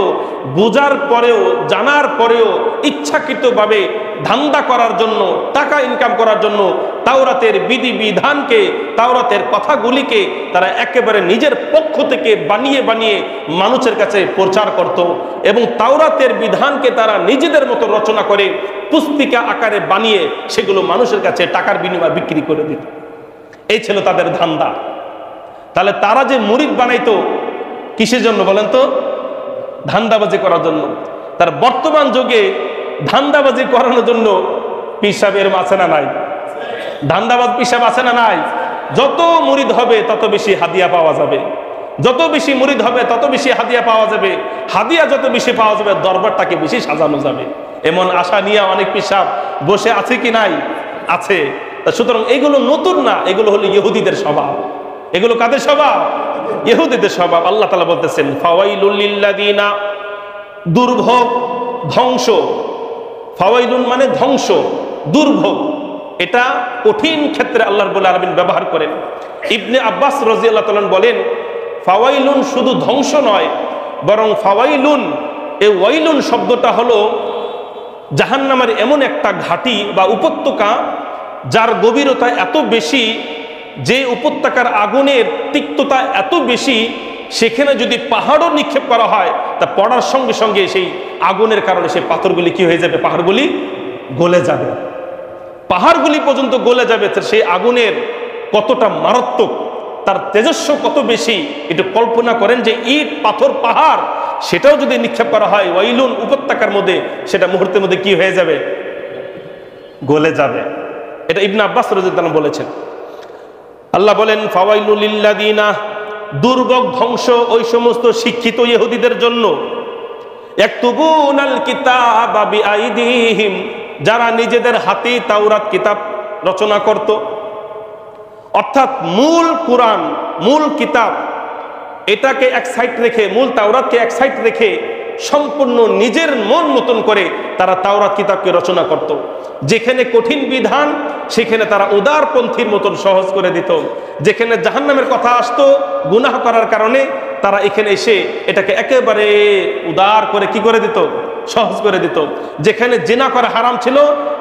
বুঝার পরেও জানার পরেও ইচ্ছাকৃতভাবে ধান্দা করার জন্য, টাকা ইনকাম করার জন্য তাওরাতের বিধি বিধানকে, তাওরাতের কথাগুলিকে তারা একেবারে নিজের পক্ষ থেকে বানিয়ে বানিয়ে মানুষের কাছে প্রচার করত এবং তাওরাতের বিধানকে তারা নিজেদের মতো রচনা করে পুস্তিকা আকারে বানিয়ে সেগুলো মানুষের কাছে টাকার বিনিময়ে বিক্রি করে দিত। এই ছিল তাদের ধান্দা। তাহলে তারা যে মুরিদ বানাইতো কিসের জন্য বলেন তো? ধান্দাবাজি করার জন্য। তার বর্তমান যুগে ধান্দাবাজি করানোর জন্য পীর সাহেব এরকম আছে না নাই? ধান্দাবাজ পীর সাহেব আছে না নাই? যত মুরিদ হবে তত বেশি হাদিয়া পাওয়া যাবে, যত বেশি মুরিদ হবে তত বেশি হাদিয়া পাওয়া যাবে, হাদিয়া যত বেশি পাওয়া যাবে দরবারটাকে বেশি সাজানো যাবে, এমন আশা নিয়ে অনেক পীর সাহেব বসে আছে কি নাই? আছে। সুতরাং এগুলো নতুন না, এগুলো হলো ইহুদিদের স্বভাব। এগুলো কাদের স্বভাব? ইহুদিদের স্বভাব। আল্লাহ তাআলা বলতেছেন ফাওয়াইলুল লিল্লাযীনা, দুর্ভোগ, ধ্বংস। ফাওয়াইলুন মানে ধ্বংস, দুর্ভোগ। এটা কঠিন ক্ষেত্রে আল্লাহ রাব্বুল আলামিন ব্যবহার করেন। ইবনে আব্বাস রাদিয়াল্লাহু তাআলা বলেন ফাওয়াইলুন শুধু ধ্বংস নয়, বরং ফাওয়াইলুন, এই ওয়াইলুন শব্দটা হলো জাহান্নামের এমন একটা ঘাটি বা উপত্যকা যার গভীরতা এত বেশি, যে উপত্যকার আগুনের তিক্ততা এত বেশি, সেখানে যদি পাহাড়ও নিক্ষেপ করা হয় তা পড়ার সঙ্গে সঙ্গে সেই আগুনের কারণে সেই পাথরগুলি কি হয়ে যাবে? পাহাড়গুলি গলে যাবে, পাহাড়গুলি পর্যন্ত গলে যাবে। সেই আগুনের কতটা মারাত্মক, তার তেজস্ব কত বেশি, একটু কল্পনা করেন যে ইট পাথর পাহাড় সেটাও যদি নিক্ষেপ করা হয় ওয়াইলুন উপত্যকার মধ্যে, সেটা মুহূর্তের মধ্যে কি হয়ে যাবে? গলে যাবে। এটা ইবনে আব্বাস রাদিয়াল্লাহু আনহু বলেছেন। আল্লাহ বলেন ফাওয়াইলুল লিল্লাযীনা, দুর্ভোগ, ধ্বংস ওই সমস্ত শিক্ষিত ইহুদিদের জন্য, ইয়াকতুবুনাল কিতাবা বিআইদিহিম, যারা নিজেদের হাতে তাওরাত কিতাব রচনা করত। অর্থাৎ মূল কোরআন, মূল কিতাব, এটাকে এক সাইড রেখে, মূল তাওরাতকে এক সাইড রেখে সম্পূর্ণ নিজের মন মতন করে তারা তাওরাত কিতাবকে রচনা করত। যেখানে কঠিন বিধান সেখানে তারা উদারপন্থীর মতন সহজ করে দিত, যেখানে জাহান্নামের কথা আসতো গুনাহ করার কারণে তারা এখানে এসে এটাকে একেবারে উদার করে কি করে দিত? সহজ করে দিত। যেখানে জিনা করা হারাম ছিল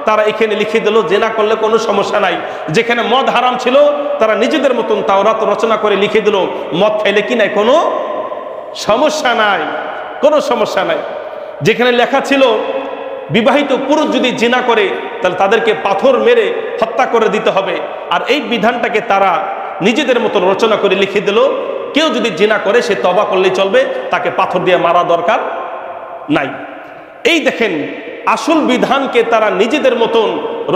তারা এখানে লিখে দিল জিনা করলে কোনো সমস্যা নাই। যেখানে মদ হারাম ছিল তারা নিজেদের মতন তাওরাত রচনা করে লিখে দিল মদ খাইলে কি নাই, কোনো সমস্যা নাই, কোনো সমস্যা নাই। যেখানে লেখা ছিল বিবাহিত পুরুষ যদি জিনা করে তাহলে তাদেরকে পাথর মেরে হত্যা করে দিতে হবে, আর এই বিধানটাকে তারা নিজেদের মতন রচনা করে লিখে দিল কেউ যদি জিনা করে সে তওবা করলেই চলবে, তাকে পাথর দিয়ে মারা দরকার নাই। এই দেখেন আসল বিধানকে তারা নিজেদের মতন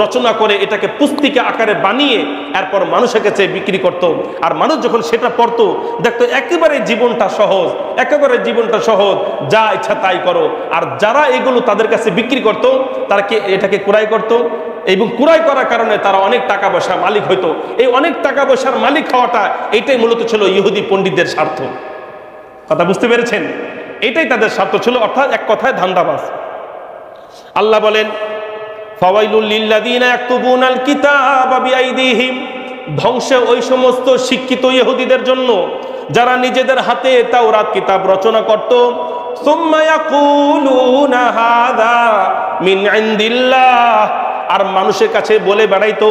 রচনা করে এটাকে পুস্তিকা আকারে বানিয়ে এরপর মানুষের কাছে বিক্রি করত। আর মানুষ যখন সেটা পড়তো দেখতো একেবারে জীবনটা সহজ, একেবারে জীবনটা সহজ, যা ইচ্ছা তাই করো। আর যারা এগুলো তাদের কাছে বিক্রি করত তারা এটাকে ক্রয় করত এবং ক্রয় করার কারণে তারা অনেক টাকা পয়সার মালিক হইতো। এই অনেক টাকা পয়সার মালিক হওয়াটা এটাই মূলত ছিল ইহুদি পণ্ডিতদের স্বার্থ। কথা বুঝতে পেরেছেন? এটাই তাদের স্বার্থ ছিল, অর্থাৎ এক কথায় ধান্দাবাজ। আল্লাহ বলেন ফাওয়াইলুল লিল্লাযীনা ইয়াকতুবুনাল কিতাবা বিআইদিহিম, ধ্বংস ওই সমস্ত শিক্ষিত ইহুদিদের জন্য যারা নিজেদের হাতে তাওরাত কিতাব রচনা করত। সুম্মা ইয়াকুলুনা হাযা মিন ইনদিল্লাহ, আর মানুষের কাছে বলে বেড়াইতো,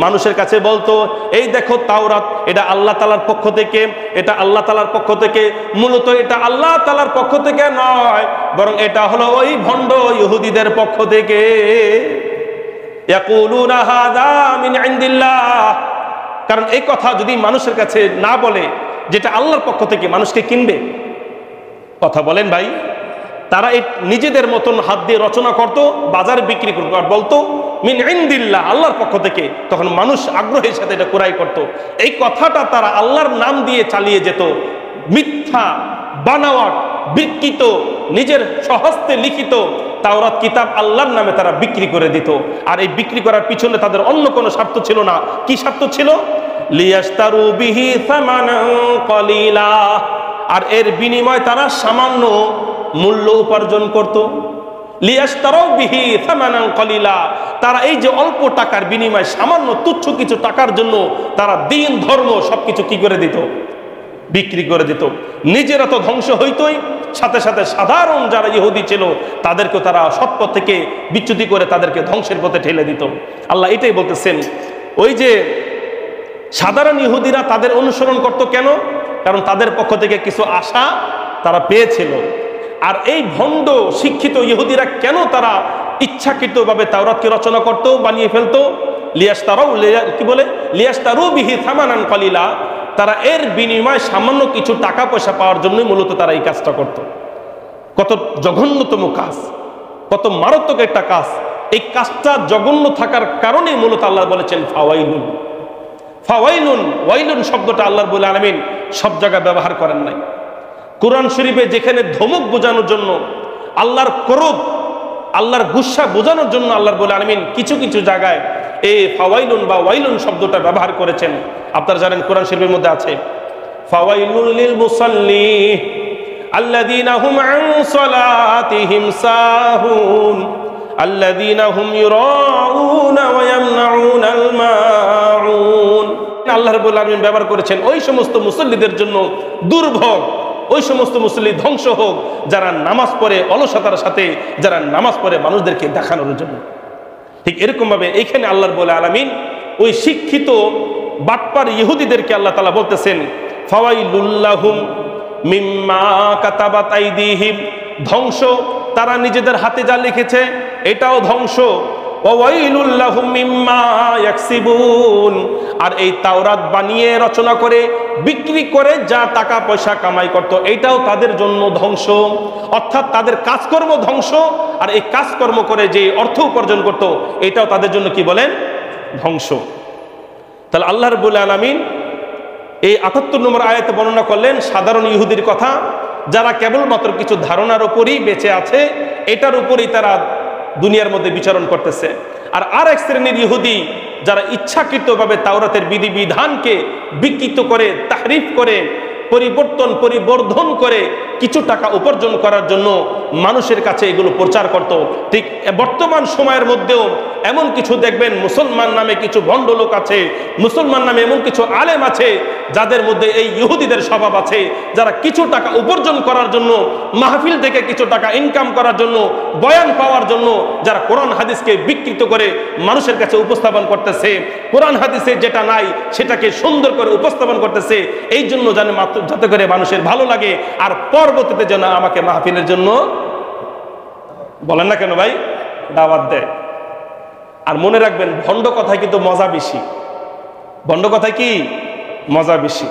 মানুষের কাছে বলতো এই দেখো তাওরাত এটা আল্লাহ তাআলার পক্ষ থেকে, এটা আল্লাহ তাআলার পক্ষ থেকে। মূলত এটা আল্লাহ তাআলার পক্ষ থেকে নয়, বরং এটা হলো ওই ভণ্ড ইহুদিদের পক্ষ থেকে। ইয়াকুলুনা হাযা মিন ইনদিল্লাহ, কারণ এই কথা যদি মানুষের কাছে না বলে যেটা আল্লাহর পক্ষ থেকে, মানুষকে কিনবে? কথা বলেন ভাই। তারা এই নিজেদের মতন হাত দিয়ে রচনা করত, বাজারে বিক্রি করত আর বলতো মিন ইনদিল্লাহ, আল্লাহর পক্ষ থেকে। তখন মানুষ আগ্রহের সাথে এটা ক্রয় করত। এই কথাটা তারা আল্লাহর নাম দিয়ে চালিয়ে যেত। মিথ্যা, বানাওয়াট, বিকৃত, নিজের স্বহস্তে লিখিত তাওরাত কিতাব আল্লাহর নামে তারা বিক্রি করে দিত। আর এই বিক্রি করার পিছনে তাদের অন্য কোনো স্বার্থ ছিল না। কি স্বার্থ ছিল? লিয়াশতারু বিহি সামানান কলিলা, আর এর বিনিময়ে তারা সামান্য মূল্য উপার্জন করত। লিয়াশতারু বিহি সামানান কলিলা, তারা এই যে অল্প টাকার বিনিময়ে সামান্য তুচ্ছ কিছু টাকার জন্য তারা দিন ধর্ম সবকিছু কি করে দিত? বিক্রি করে দিত। নিজেরা তো ধ্বংস হইতই, সাথে সাথে সাধারণ যারা ইহুদি ছিল তাদেরকে তারা সৎপথ থেকে বিচ্যুতি করে তাদেরকে ধ্বংসের পথে ঠেলে দিত। আল্লাহ এটাই বলতেছেন, ওই যে সাধারণ ইহুদিরা তাদের অনুসরণ করত কেন? কারণ তাদের পক্ষ থেকে কিছু আশা তারা পেয়েছিল। আর এই ভণ্ড শিক্ষিত ইহুদিরা কেন তারা ইচ্ছাকৃতভাবে তাওরাতকে রচনা করত, বানিয়ে ফেলতো? লিয়াশতারু বিহি সামানান কলিলা, তারা এর বিনিময়ে সামান্য কিছু টাকা পয়সা পাওয়ার জন্যই মূলত তারা এই কাজটা করত। কত জঘন্যতম কাজ, কত মারাত্মক একটা কাজ। এই কাজটা জঘন্য থাকার কারণে মূলত আল্লাহ বলেছেন ফাওয়াইলুন। ফাওয়াইলুন, ওয়াইলুন শব্দটা আল্লাহ রাব্বুল আলামিন সব জায়গায় ব্যবহার করেন নাই। কোরআন শরীফে যেখানে ধমক বোঝানোর জন্য, আল্লাহর ক্রোধ, আল্লাহর গুসা বোঝানোর জন্য আল্লাহ রাব্বুল আলামিন কিছু কিছু জায়গায় এই ফাওয়াইলুন বা ওয়াইলুন শব্দটা ব্যবহার করেছেন। আপনারা জানেন কোরআন শরীফের মধ্যে আছে ফাওয়াইলুল লিল মুসাল্লিন আল্লাযীনা হুম আন সালাতিহিম সাহুন আল্লাযীনা হুম ইউরাউনা ওয়া ইয়ামনাউনাল মাউন। আল্লাহ রাব্বুল আলামিন ব্যবহার করেছেন ওই সমস্ত মুসল্লিদের জন্য দুর্ভোগ, ওই সমস্ত মুসল্লি ধ্বংস হোক যারা নামাজ পড়ে অলসতার সাথে, যারা নামাজ পড়ে মানুষদেরকে দেখানোর জন্য। ঠিক এরকম ভাবে এইখানে আল্লাহ রাব্বুল আলামিন ওই শিক্ষিত বাটপার ইহুদিদেরকে আল্লাহ তাআলা বলতেছেন ফাওয়াইলুল লাহুম মিম্মা কাতাবাত আইদিহিম, ধ্বংস তারা নিজেদের হাতে যা লিখেছে এটাও ধ্বংস। ওয়াইলুল লাহুম মিম্মা ইয়াকসিবুন, আর এই তাওরাত বানিয়ে রচনা করে বিক্রি করে যা টাকা পয়সা কামাই করত এটাও তাদের জন্য ধ্বংস। অর্থাৎ তাদের কাজকর্ম ধ্বংস, আর এই কাজকর্ম করে যে অর্থ উপার্জন করত এটাও তাদের জন্য কি বলেন? ধ্বংস। তাহলে আল্লাহ রাব্বুল আলামিন এই ৭৮ নম্বর আয়াতে বর্ণনা করলেন সাধারণ ইহুদির কথা, যারা কেবলমাত্র কিছু ধারণার উপরই বেঁচে আছে, এটার উপরই তারা দুনিয়ার মধ্যে বিচরণ করতেছে। আর এক শ্রেণীর ইহুদি যারা ইচ্ছাকৃতভাবে তাওরাতের বিধিবিধানকে বিকৃত করে, তাহরিফ করে, পরিবর্ধন করে কিছু টাকা উপার্জন করার জন্য মানুষের কাছে এগুলো প্রচার করত। ঠিক বর্তমান সময়ের মধ্যেও এমন কিছু দেখবেন, মুসলমান নামে কিছু ভণ্ড লোক আছে, মুসলমান নামে এমন কিছু আলেম আছে যাদের মধ্যে এই ইহুদিদের স্বভাব আছে, যারা কিছু টাকা উপার্জন করার জন্য, মাহফিল থেকে কিছু টাকা ইনকাম করার জন্য, বয়ান পাওয়ার জন্য যারা কোরআন হাদিসকে বিকৃত করে মানুষের কাছে উপস্থাপন করতেছে, কোরআন হাদিসে যেটা নাই সেটাকে সুন্দর করে উপস্থাপন করতেছে, এই জন্য যাতে করে মানুষের ভালো লাগে, আর পরবর্তীতে যেন আমাকে মাহফিলের জন্য বলেন না কেন ভাই দাওয়াত দেয়। আর মনে রাখবেন ভণ্ড কথায় কিন্তু মজা বেশি, ভণ্ড কথায় কি মজা বেশি।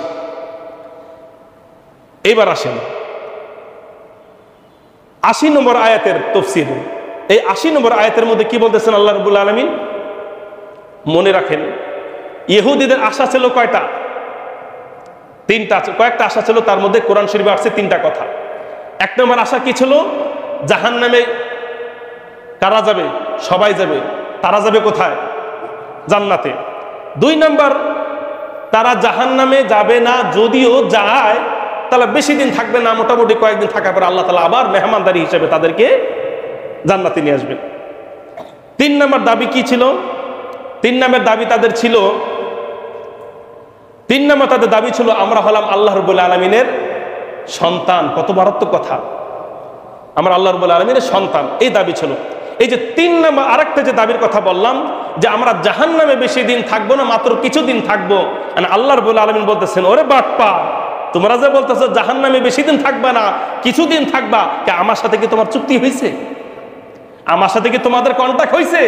এইবার আসেন ৮০ নম্বর আয়াতের তাফসীর। এই ৮০ নম্বর আয়াতের মধ্যে কি বলতেছেন আল্লাহ রাব্বুল আলামিন? মনে রাখেন ইহুদিদের আশা ছিল কয়টা? তিনটা। কয়েকটা আশা ছিল, তার মধ্যে কোরআন শরীফে আসছে তিনটা কথা। এক নম্বর আশা কি ছিল? জাহান্নামে কারা যাবে? সবাই যাবে। তারা যাবে কোথায়? জান্নাতে। ২ নম্বর, তারা জাহান্নামে যাবে না, যদিও যায় তাহলে বেশি দিন থাকবে না, মোটামুটি কয়েকদিন থাকার পর আল্লাহ তাআলা আবার মেহমানদারি হিসেবে তাদেরকে জান্নাতে নিয়ে আসবেন। ৩ নম্বর দাবি কি ছিল? ৩ নম্বর দাবি তাদের ছিল, ৩ নম্বর তাদের দাবি ছিল আমরা হলাম আল্লাহ রাব্বুল আলামিনের সন্তান। কত মারাত্মক কথা! আমরা আল্লাহ রাব্বুল আলামিনের সন্তান, এই দাবি ছিল। এই যে ৩ নম্বর আরেকটা যে দাবির কথা বললাম, যে আমরা জাহান্নামে বেশি দিন থাকবো না, মাত্র কিছুদিন থাকবো। আল্লাহ রাব্বুল আলামিন বলতেছেন, ওরে বাটপার, তোমরা যে বলতেছো জাহান্নামে বেশি দিন থাকবা না, কিছুদিন থাকবা, কে আমার সাথে কি তোমার চুক্তি হয়েছে? আমার সাথে কি তোমাদের কন্ট্যাক্ট হয়েছে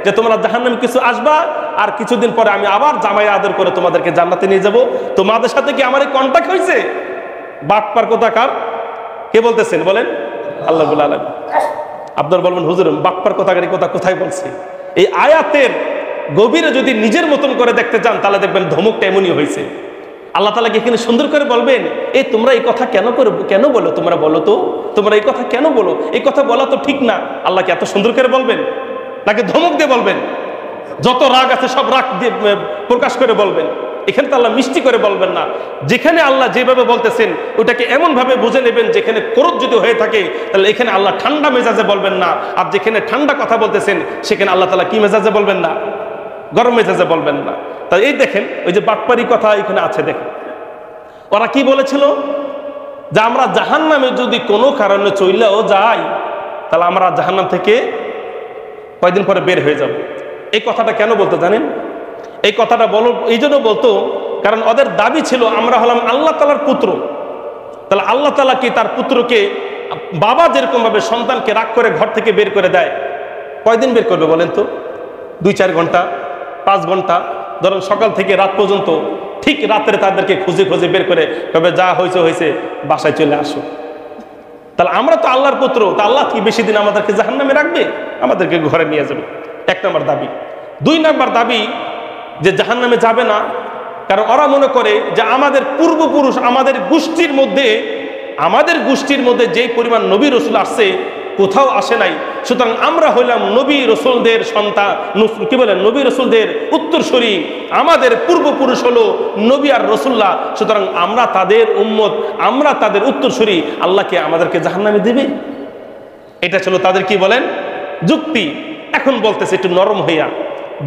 যে তোমরা জাহান্নামে কিছু আসবা আর কিছুদিন পরে আমি আবার জামাই আদর করে তোমাদেরকে জান্নাতে নিয়ে যাব? তোমাদের সাথে কি আমার এই কন্ট্যাক্ট হয়েছে? বাটপার কোথাকার কে বলতেছেন বলেন? আল্লাহ রাব্বুল আলামিন। আপনারা বলবেন হুজুর বাটপার কোথাকারই কথা কোথায় বলছে? এই আয়াতের গভীরে যদি নিজের মতন করে দেখতে চান তাহলে দেখবেন ধমকটা এমনই হয়েছে। আল্লাহ তাআলা কি এখানে সুন্দর করে বলবেন এই তোমরা এই কথা কেন বলো, তোমরা বলো তো, তোমরা এই কথা কেন বলো, এই কথা বলা তো ঠিক না। আল্লাহ কি এত সুন্দর করে বলবেন, তাকে ধমক দিয়ে বলবেন? যত রাগ আছে সব রাগ দিয়ে প্রকাশ করে বলবেন। এখানে তো আল্লাহ মিষ্টি করে বলবেন না। যেখানে আল্লাহ যেভাবে বলতেছেন ওটাকে এমন ভাবে বুঝে নেবেন, যেখানে ক্রোধ যদি হয়ে থাকে তাহলে এখানে আল্লাহ ঠান্ডা মেজাজে বলবেন না, আর যেখানে ঠান্ডা কথা বলতেছেন সেখানে আল্লাহ তাআলা কি মেজাজে বলবেন না, গরম মেজাজে বলবেন না। তাই এই দেখেন ওই যে বাটপারি কথা এখানে আছে, দেখেন ওরা কি বলেছিল যে আমরা জাহান্নামে যদি কোনো কারণে চইলেও যাই তাহলে আমরা জাহান্নাম থেকে কয়দিন পরে বের হয়ে যাব। এই কথাটা কেন বলতো জানেন? এই কথাটা এই জন্য বলতো কারণ ওদের দাবি ছিল আমরা হলাম আল্লাহ তাআলার পুত্র, তাহলে আল্লাহ তাআলা কি তার পুত্রকে, বাবা যেরকম ভাবে সন্তানকে রাগ করে ঘর থেকে বের করে দেয়, কয়দিন বের করবে বলেন তো? 2-4 ঘন্টা, 5 ঘন্টা, ধরুন সকাল থেকে রাত পর্যন্ত, ঠিক রাত্রে তাদেরকে খুঁজে খুঁজে বের করে কবে যা হয়েছে বাসায় চলে আসো। তাহলে আমরা তো আল্লাহর পুত্র, তা আল্লাহ কি বেশি দিন আমাদেরকে জাহান্নামে রাখবে? আমাদেরকে ঘরে নিয়ে যাবে। 1 নম্বর দাবি। 2 নম্বর দাবি যে জাহান্নামে যাবে না, কারণ ওরা মনে করে যে আমাদের পূর্বপুরুষ, আমাদের গোষ্ঠীর মধ্যে যেই পরিমাণ নবী রসুল আসছে কোথাও আসে নাই, সুতরাং আমরা হইলাম নবী রসুলদের সন্তান, কি বলে নবী রসুলদের উত্তরসূরি, আমাদের পূর্বপুরুষ হলো নবী আর রসুল্লাহ, সুতরাং আমরা তাদের উম্মত, আমরা তাদের উত্তরসূরি, আল্লাহকে আমাদেরকে জাহান্নামে দিবে। এটা ছিল তাদের কি বলেন যুক্তি। এখন বলতেছে একটু নরম হইয়া,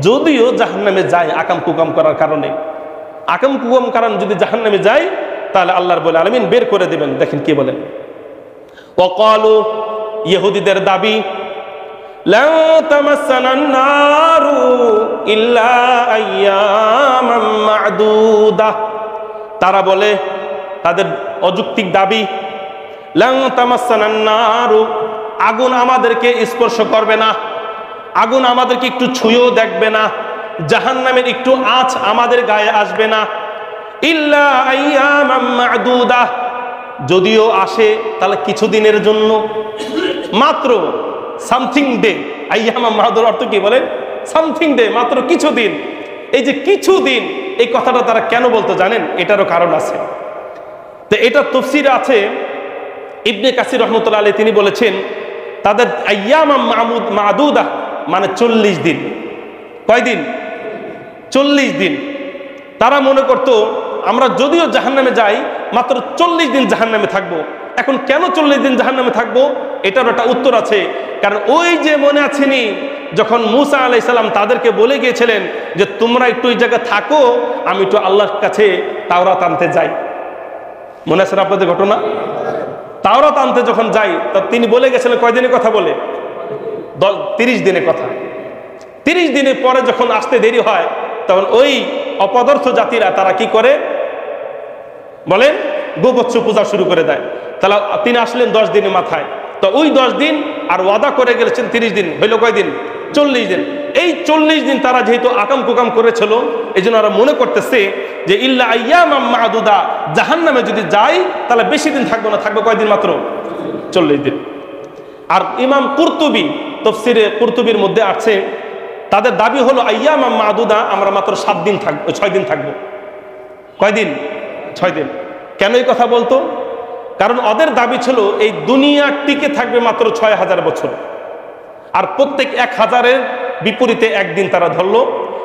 যদিও জাহান্নামে যায় আকাম কুকাম করার কারণে, আকাম কুকাম কারণ যদি জাহান্নামে যায় তাহলে আল্লাহ রাব্বুল আলামিন বের করে দিবেন। দেখেন কি বলেন, ওয়াকালু, ইহুদিদের দাবি, লা তামাসসানান নারু ইল্লা আইয়ামাম মা'দুদা। তারা বলে, তাদের অযৌক্তিক দাবি, লা তামাসসানান নারু, আগুন আমাদেরকে স্পর্শ করবে না, আগুন আমাদেরকে একটু ছুঁয়েও দেখবে না, জাহান্নামের একটু আঁচ আমাদের গায়ে আসবে না, ইল্লা আইয়ামাম মা'দুদা, যদিও আসে তাহলে কিছুদিনের জন্য, মাত্র সামথিং ডে। আইয়ামাম মা'দুদ অর্থ কি বলেন? সামথিং ডে, মাত্র কিছুদিন। এই যে কিছুদিন, এই কথাটা তারা কেন বলতো জানেন? এটারও কারণ আছে। তো এটা তাফসীরে আছে, ইবনে কাসির রাহমাতুল্লাহ আলাইহি তিনি বলেছেন তাদের আইয়ামাম মা'দুদা মানে 40 দিন। কয়দিন? 40 দিন। তারা মনে করতো আমরা যদিও জাহান্নামে যাই মাত্র 40 দিন জাহান্নামে থাকবো। এখন কেন 40 দিন জাহান্নামে থাকবো এটার একটা উত্তর আছে। কারণ ওই যে মনে আছেনি যখন মূসা আলাইহিস সালাম তাদেরকে বলে গিয়েছিলেন যে তোমরা একটু ওই জায়গায় থাকো, আমি একটু আল্লাহর কাছে তাওরাত আনতে যাই। মনে আছে আপনাদের ঘটনা? তাওরাত আনতে যখন যাই তা তিনি বলে গেছিলেন কয়দিনের কথা বলে? 30 দিনের কথা। 30 দিনের পরে যখন আসতে দেরি হয় তখন ওই অপদার্থ জাতিরা তারা কি করে বলেন? গোবৎস পূজা শুরু করে দেয়। তাহলে তিনি আসলেন 10 দিনের মাথায়, তো ওই 10 দিন আর ওয়াদা করে গেলেছেন 30 দিন, হইল কয়দিন? 40 দিন। এই 40 দিন তারা যেহেতু আকাম কুকাম করেছিল, এই জন্য ওরা মনে করতেছে যে ইল্লা আইয়ামাম মা'দুদা, জাহান্নামে যদি যাই তাহলে বেশি দিন থাকবো না, থাকবো কয়দিন? মাত্র 40 দিন। আর ইমাম কুরতুবী, তাফসীরে কুরতুবীর মধ্যে আছে তাদের দাবি হলো আইয়ামাম মা'দুদা, আমরা মাত্র 7 দিন থাকবো, 6 দিন থাকবো। কয়দিন? 6 দিন। কেন এই কথা বলতো? কারণ ওদের দাবি ছিল এই দুনিয়া টিকে থাকবে মাত্র 6000 বছর, আর প্রত্যেক 1000-এর বিপরীতে একদিন তারা ধরলো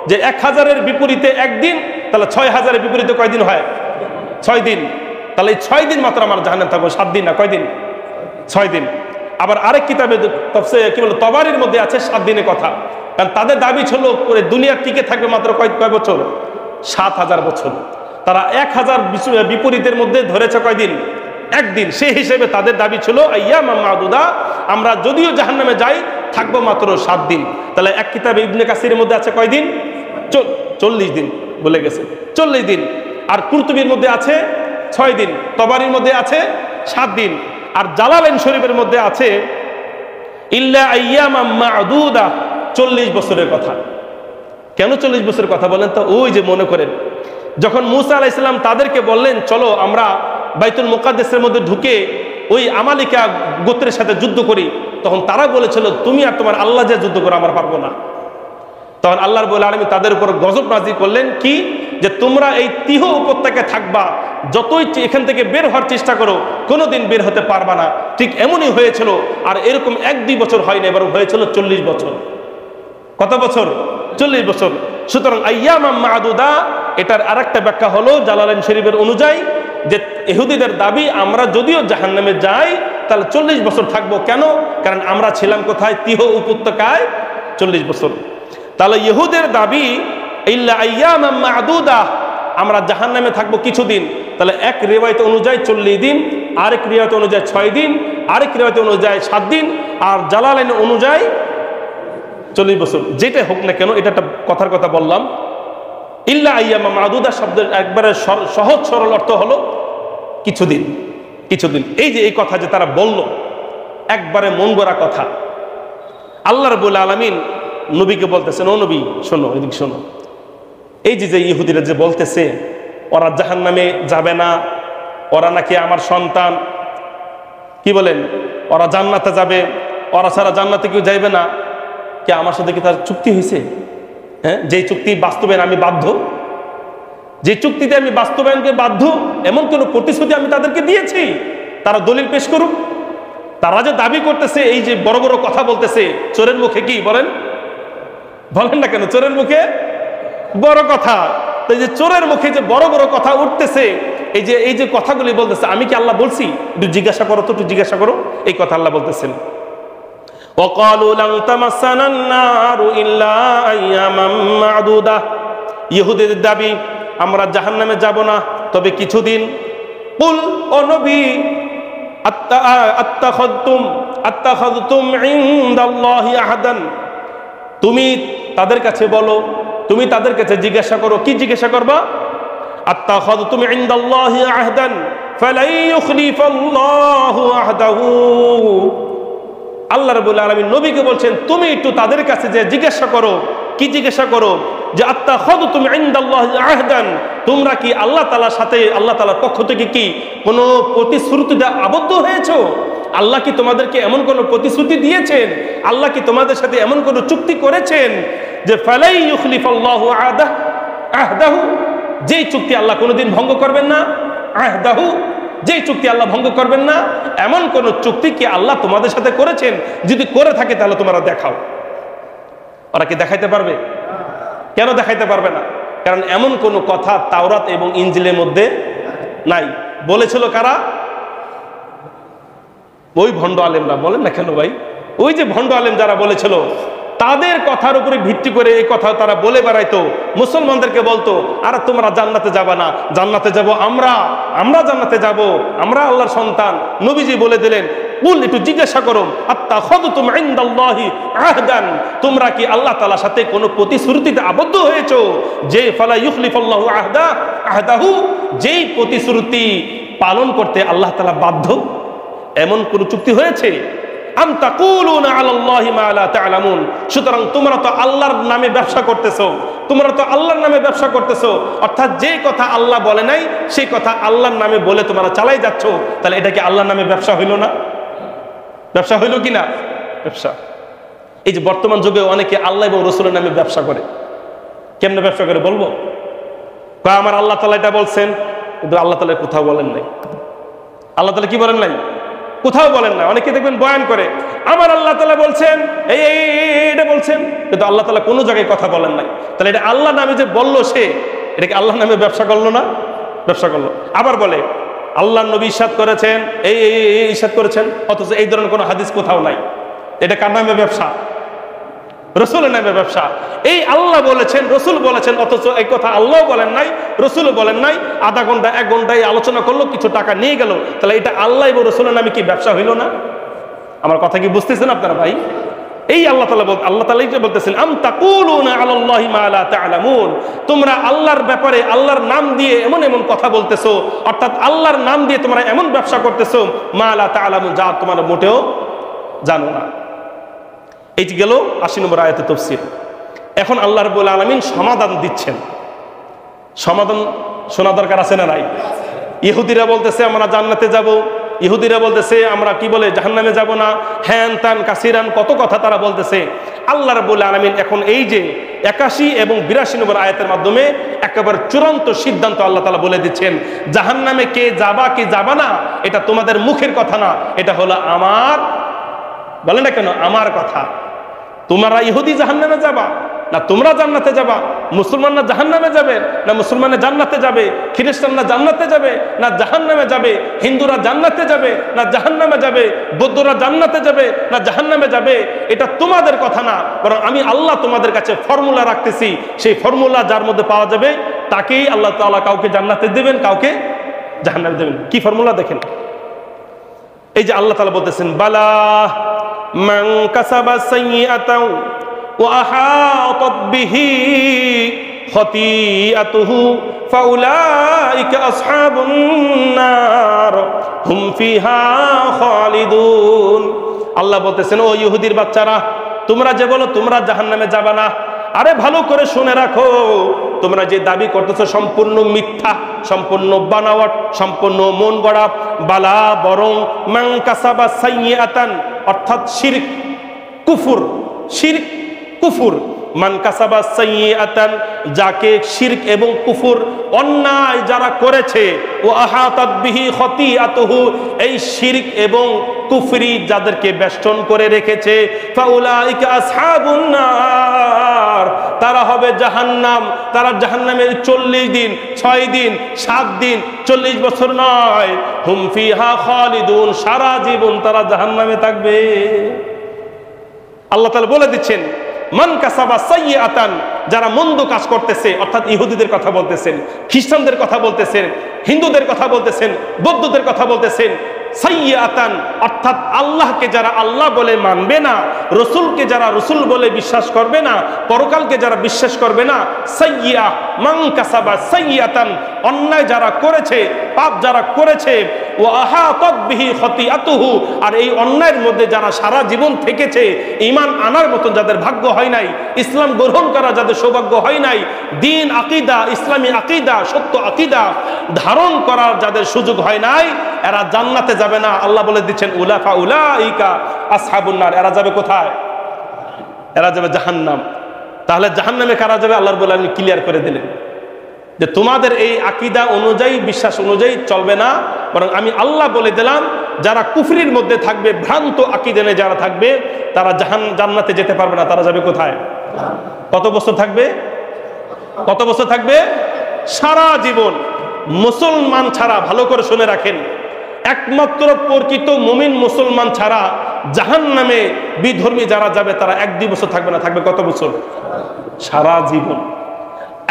যে 1000-এর বিপরীতে একদিন, তাহলে 6000-এর বিপরীতে কয়দিন হয়? 6 দিন। তাহলে এই 6 দিন মাত্র আমার জাহান্নামে থাকবো, 7 দিন না, কয়দিন? 6 দিন। আবার আরেক কিতাবে কি বলে তবারির মধ্যে আছে 7 দিনের কথা। কারণ তাদের দাবি ছিল দুনিয়া টিকে থাকবে মাত্র কয় বছর? 7000 বছর। তারা 1000 বিপরীতের মধ্যে ধরেছে কয়দিন? একদিন। সেই হিসেবে তাদের দাবি ছিল আইয়ামাম মা'দুদা, আমরা যদিও জাহান্নামে যাই থাকবো মাত্র 7 দিন। তাহলে এক কিতাবে ইবনে কাসিরের মধ্যে আছে কয়দিন? 40 দিন বলে গেছে, 40 দিন। আর কুরতুবীর মধ্যে আছে 6 দিন, তবারির মধ্যে আছে 7 দিন, আর জালালাইন শরীফের মধ্যে আছে ইল্লা আইয়ামাম মা'দুদা, 40 বছরের কথা। কেন 40 বছরের কথা বলেন তো? ওই যে মনে করেন যখন মূসা আলাইহিস সালাম তাদেরকে বললেন চলো আমরা বাইতুল মুকাদ্দাসের মধ্যে ঢুকে ওই আমালিকা গোত্রের সাথে যুদ্ধ করি, তখন তারা বলেছিল তুমি আর তোমার আল্লাহ যে যুদ্ধ করো, আমরা পারবো না। তখন আল্লাহ রাব্বুল আলামিন তাদের উপর গজব নাযিল করলেন কি, যে তোমরা এই তিহ উপত্যকায় থাকবা, যতই এখান থেকে বের হওয়ার চেষ্টা করো কোনোদিন বের হতে পারবা না। ঠিক এমনই হয়েছিল। আর এরকম 1-2 বছর হয়নি, এবার হয়েছিল 40 বছর। কত বছর? 40 বছর। সুতরাং আইয়ামাম মা'দুদা, এটার আরেকটা ব্যাখ্যা হলো জালালাইন শরীফের অনুযায়ী যে ইহুদিদের দাবি আমরা যদিও জাহান্নামে যাই তাহলে 40 বছর থাকবো। কেন? কারণ আমরা ছিলাম কোথায়? তিহ উপত্যকায় 40 বছর। তাহলে ইহুদের দাবি ইল্লা আইয়ামাম মা'দুদা, আমরা জাহান্নামে থাকবো কিছুদিন। তাহলে এক রিওয়ায়াত অনুযায়ী 40 দিন, আরেক রিওয়ায়াত অনুযায়ী 6 দিন, আরেক রিওয়ায়াত অনুযায়ী 7 দিন, আর জালালাইন অনুযায়ী 40 বছর। যেটা হোক না কেন, এটা একটা কথার কথা বললাম। ইল্লা আইয়ামাম মা'দুদা শব্দের একবারে সহজ সরল অর্থ হলো কিছুদিন, কিছুদিন। এই যে এই কথা যে তারা বলল, একবারে মন গড়া কথা। আল্লাহ রাব্বুল আলামিন নবীকে বলতেছেন, ও নবী শোনো, এদিক শোনো। এই যে ইহুদিরা যে বলতেছে ওরা জাহান্নামে যাবে না, ওরা নাকি আমার সন্তান, কি বলেন, ওরা জান্নাতে যাবে, ওরা ছাড়া জান্নাতে কেউ যাইবে না, কে আমার সাথে কি তার চুক্তি হয়েছে? হ্যাঁ, যে চুক্তি বাস্তবায়ন আমি বাধ্য, যে চুক্তিতে আমি বাস্তবায়নকে বাধ্য, এমন কোন প্রতিশ্রুতি আমি তাদেরকে দিয়েছি? তারা দলিল পেশ করুক। তারা যে দাবি করতেছে, এই যে বড় বড় কথা বলতেছে, চোরের মুখে কি বলেন? বলেন না কেন, চোরের মুখে বড় কথা। এই যে চোরের মুখে যে বড় বড় কথা উঠতেছে, এই যে কথাগুলি বলতেছে, আমি কি আল্লাহ বলছি? একটু জিজ্ঞাসা করো তো, একটু জিজ্ঞাসা করো। এই কথা আল্লাহ বলতেছেন, ওয়াকালু লান তামাসসানান নারু ইল্লা আইয়ামাম মা'দুদা। ইহুদিদের দাবি আমরা জাহান্নামে যাব না, তবে কিছুদিন। কুল, ও নবী, আত্তাখাযতুম ইনদাল্লাহি আহাদান, তুমি তাদের কাছে বলো, তুমি তাদের কাছে জিজ্ঞাসা করো। কি জিজ্ঞাসা করবা? আত্তাখাযতুম ইনদাল্লাহি আহদান ফালাই ইউখলিফাল্লাহু আহদাহু। আল্লাহ রাব্বুল আলামিন নবীকে বলছেন, তুমি একটু তাদের কাছে যে জিজ্ঞাসা করো। কি জিজ্ঞাসা করো? যে আত্তাখাযতুম ইনদাল্লাহি আহদান, তোমরা কি আল্লাহ তাআলার সাথে, আল্লাহ তাআলার পক্ষ থেকে কি কোনো প্রতিশ্রুতিতে আবদ্ধ হয়েছো? আল্লাহ কি তোমাদেরকে এমন কোনো প্রতিশ্রুতি দিয়েছেন? আল্লাহ কি তোমাদের সাথে এমন কোনো চুক্তি করেছেন যে ফালাই ইউখলিফাল্লাহু আহদাহু, যেই চুক্তি আল্লাহ কোনোদিন ভঙ্গ করবেন না? আহদাহু, যেই চুক্তি আল্লাহ ভঙ্গ করবেন না, এমন কোন চুক্তি কি আল্লাহ তোমাদের সাথে করেছেন? যদি করে থাকে তাহলে তোমরা দেখাও। ওরা কি দেখাইতে পারবে? কেন দেখাইতে পারবে না? কারণ এমন কোন কথা তাওরাত এবং ইনজিলের মধ্যে নাই। বলেছিল কারা? ওই ভণ্ড আলেমরা। বলেন না কেন ভাই? ওই যে ভণ্ড আলেম যারা বলেছিল, তাদের কথার উপরে ভিত্তি করে এই কথা তারা বলে বেড়াইতো, মুসলমানদেরকে বলতো, আরে তোমরা জান্নাতে যাবে না, জান্নাতে যাব আমরা, আমরা জান্নাতে যাব, আমরা আল্লাহর সন্তান। নবীজি বলে দিলেন, কুল, একটু জিজ্ঞাসা করো, আত্তাখাযতুম ইনদাল্লাহি আহদান, তোমরা কি আল্লাহ তাআলার সাথে কোনো প্রতিশ্রুতিতে আবদ্ধ হয়েছো যে ফালা ইউখলিফাল্লাহু আহদাহু, যেই প্রতিশ্রুতি পালন করতে আল্লাহ তাআলা বাধ্য, এমন কোন চুক্তি হয়েছে? আম তাকুলুনা আলাল্লাহি মা লা তা'লামুন, সুতরাং তোমরা তো আল্লাহর নামে ব্যবসা করতেছো, তোমরা তো আল্লাহর নামে ব্যবসা করতেছো। অর্থাৎ যে কথা আল্লাহ বলে নাই সেই কথা আল্লাহর নামে বলে তোমরা চালাই যাচ্ছ। তাহলে এটা কি আল্লাহর নামে ব্যবসা হইল না? ব্যবসা হইল কি না? ব্যবসা। এই যে বর্তমান যুগে অনেকে আল্লাহ এবং রাসূলের নামে ব্যবসা করে। কেমনে ব্যবসা করে বলবো? আমার আল্লাহ তাআলা এটা বলছেন, কিন্তু আল্লাহ তাআলা কোথাও বলেন নাই। আল্লাহ তাআলা কি বলেন নাই? কোথাও বলেন না। অনেকে দেখবেন বয়ান করে, আমার আল্লাহ তাআলা বলছেন এটা বলছেন, কিন্তু আল্লাহ তাআলা কোনো জায়গায় কথা বলেন নাই। তাহলে এটা আল্লাহ নামে যে বললো, সে এটাকে আল্লাহ নামে ব্যবসা করলো না? ব্যবসা করলো। আবার বলে আল্লাহ নবী ইরশাদ করেছেন, এই ইরশাদ করেছেন, অথচ এই ধরনের কোনো হাদিস কোথাও নাই। এটা কার নামে ব্যবসা? রসুলের নামে ব্যবসা। এই আল্লাহ বলেছেন, রসুল বলেছেন, অথচ এই কথা আল্লাহ বলেন নাই, রসুল বলেন নাই। আধা ঘন্টা 1 ঘন্টায় আলোচনা করলো, কিছু টাকা নিয়ে গেল। তাহলে এটা আল্লাহ এবং রসুলের নামে কি ব্যবসা হইল না? আমার কথা কি বুঝতেছেন আপনারা ভাই? এই আল্লাহ তাআলা বলতেছেন, আম তাকুলুনা আলাল্লাহি মা লা তা'লামুন, তোমরা আল্লাহর ব্যাপারে আল্লাহর নাম দিয়ে এমন এমন কথা বলতেছো, অর্থাৎ আল্লাহর নাম দিয়ে তোমরা এমন ব্যবসা করতেছো, মা লা তা'লামুন, যা তোমরা মোটেও জানো না। এই যে গেল 80 নম্বর আয়াতে তাফসীর। এখন আল্লাহ রাব্বুল আলামিন সমাধান দিচ্ছেন। সমাধান শোনা দরকার আছে না নাই? ইহুদিরা বলতেছে আমরা জান্নাতে যাব, ইহুদিরা বলতেছে আমরা কি বলে জাহান্নামে যাব না, হ্যান ত্যান কাসিরান কত কথা তারা বলতেছে। আল্লাহ রাব্বুল আলামিন এখন এই যে 81 এবং 82 নম্বর আয়াতের মাধ্যমে একেবারে চূড়ান্ত সিদ্ধান্ত আল্লাহ তাআলা বলে দিচ্ছেন, জাহান্নামে কে যাবা কি যাবা না এটা তোমাদের মুখের কথা না, এটা হলো আমার, বলে না কেন, আমার কথা। তোমরা ইহুদি জাহান্নামে যাবা না তোমরা জান্নাতে যাবা, মুসলমানরা জাহান্নামে যাবে না মুসলমানে জান্নাতে যাবে, খ্রিস্টানরা জান্নাতে যাবে না জাহান্নামে যাবে, হিন্দুরা জান্নাতে যাবে না জাহান্নামে যাবে, বৌদ্ধরা জান্নাতে যাবে না জাহান্নামে যাবে, এটা তোমাদের কথা না, বরং আমি আল্লাহ তোমাদের কাছে ফর্মুলা রাখতেছি। সেই ফর্মুলা যার মধ্যে পাওয়া যাবে তাকেই আল্লাহ তাআলা কাউকে জান্নাতে দেবেন, কাউকে জাহান্নামে দেবেন। কি ফর্মুলা দেখেন, এই যে আল্লাহ তাআলা বলতেছেন, বালা মান কাসাবা সাইয়্যাতাও ওয়া আহাতাত বিহি খাতিআতুহু ফাউলাইকা আসহাবুন নার হুম ফিহা খালিদুন। আল্লাহ বলতেছেন, ও ইহুদির বাচ্চারা, তোমরা যে বলো তোমরা জাহান্নামে যাবে না, আরে ভালো করে শুনে রাখো, তোমরা যে দাবি করতেছো সম্পূর্ণ মিথ্যা, সম্পূর্ণ বানাওয়াট, সম্পূর্ণ মন গড়া। বালা বরং মান কাসাবা সাইয়্যাতান অর্থাৎ শিরক কুফর, শিরক কুফর, মান কাসাবা সাইয়্যাতান যাকে শিরক এবং কুফর অন্যায় যারা করেছে, ও আহাতাত বিহি খাতিআতুহু এই শিরক এবং কুফরি যাদেরকে বেষ্টন করে রেখেছে, ফাউলাইকা আসহাবুন নার তারা হবে জাহান্নাম। তারা জাহান্নামে 40 দিন 6 দিন 7 দিন 40 বছর নয়, হুম ফিহা খালিদুন সারা জীবন তারা জাহান্নামে থাকবে। আল্লাহ তাআলা বলে দিচ্ছেন, মান কাসাবা সাইয়্যাতান যারা মন্দ কাজ করতেছে, অর্থাৎ ইহুদিদের কথা বলতেছেন, খ্রিস্টানদের কথা বলতেছেন, হিন্দুদের কথা বলতেছেন, বৌদ্ধদের কথা বলতেছেন। সাইয়্যাতান অর্থাৎ আল্লাহকে যারা আল্লাহ বলে মানবে না, রসুলকে যারা রসুল বলে বিশ্বাস করবে না, পরকালকে যারা বিশ্বাস করবে না, সাইয়্যা মান কাসাবা সাইয়্যাতান অন্যায় যারা করেছে, পাপ যারা করেছে, ওয়া আহাতাত বিহি খাতিআতুহু আর এই অন্যায়ের মধ্যে যারা সারা জীবন থেকেছে, ঈমান আনার মতন যাদের ভাগ্য হয় নাই, ইসলাম গ্রহণ করা যাদের সৌভাগ্য হয় নাই, দ্বীন আকীদা ইসলামী আকীদা সত্য আকীদা ধারণ করার যাদের সুযোগ হয় নাই, এরা জান্নাতে যাবে না। আল্লাহ বলে দিচ্ছেন, উলাইকা আসহাবুন নার এরা যাবে কোথায়? এরা যাবে জাহান্নাম। তাহলে জাহান্নামে কারা যাবে? আল্লাহ রাব্বুল আলামিন ক্লিয়ার করে দিলেন যে তোমাদের এই আকীদা অনুযায়ী বিশ্বাস অনুযায়ী চলবে না, বরং আমি আল্লাহ বলে দিলাম যারা কুফরির মধ্যে থাকবে, ভ্রান্ত আকীদা নিয়ে যারা থাকবে তারা জান্নাতে যেতে পারবে না। তারা যাবে কোথায়? কত বছর থাকবে? কত বছর থাকবে? সারা জীবন। মুসলমান ছাড়া, ভালো করে শুনে রাখেন, একমাত্র প্রকৃত মুমিন মুসলমান ছাড়া জাহান্নামে বিধর্মী যারা যাবে তারা 1-2 বছর থাকবে না। থাকবে কত বছর? সারা জীবন।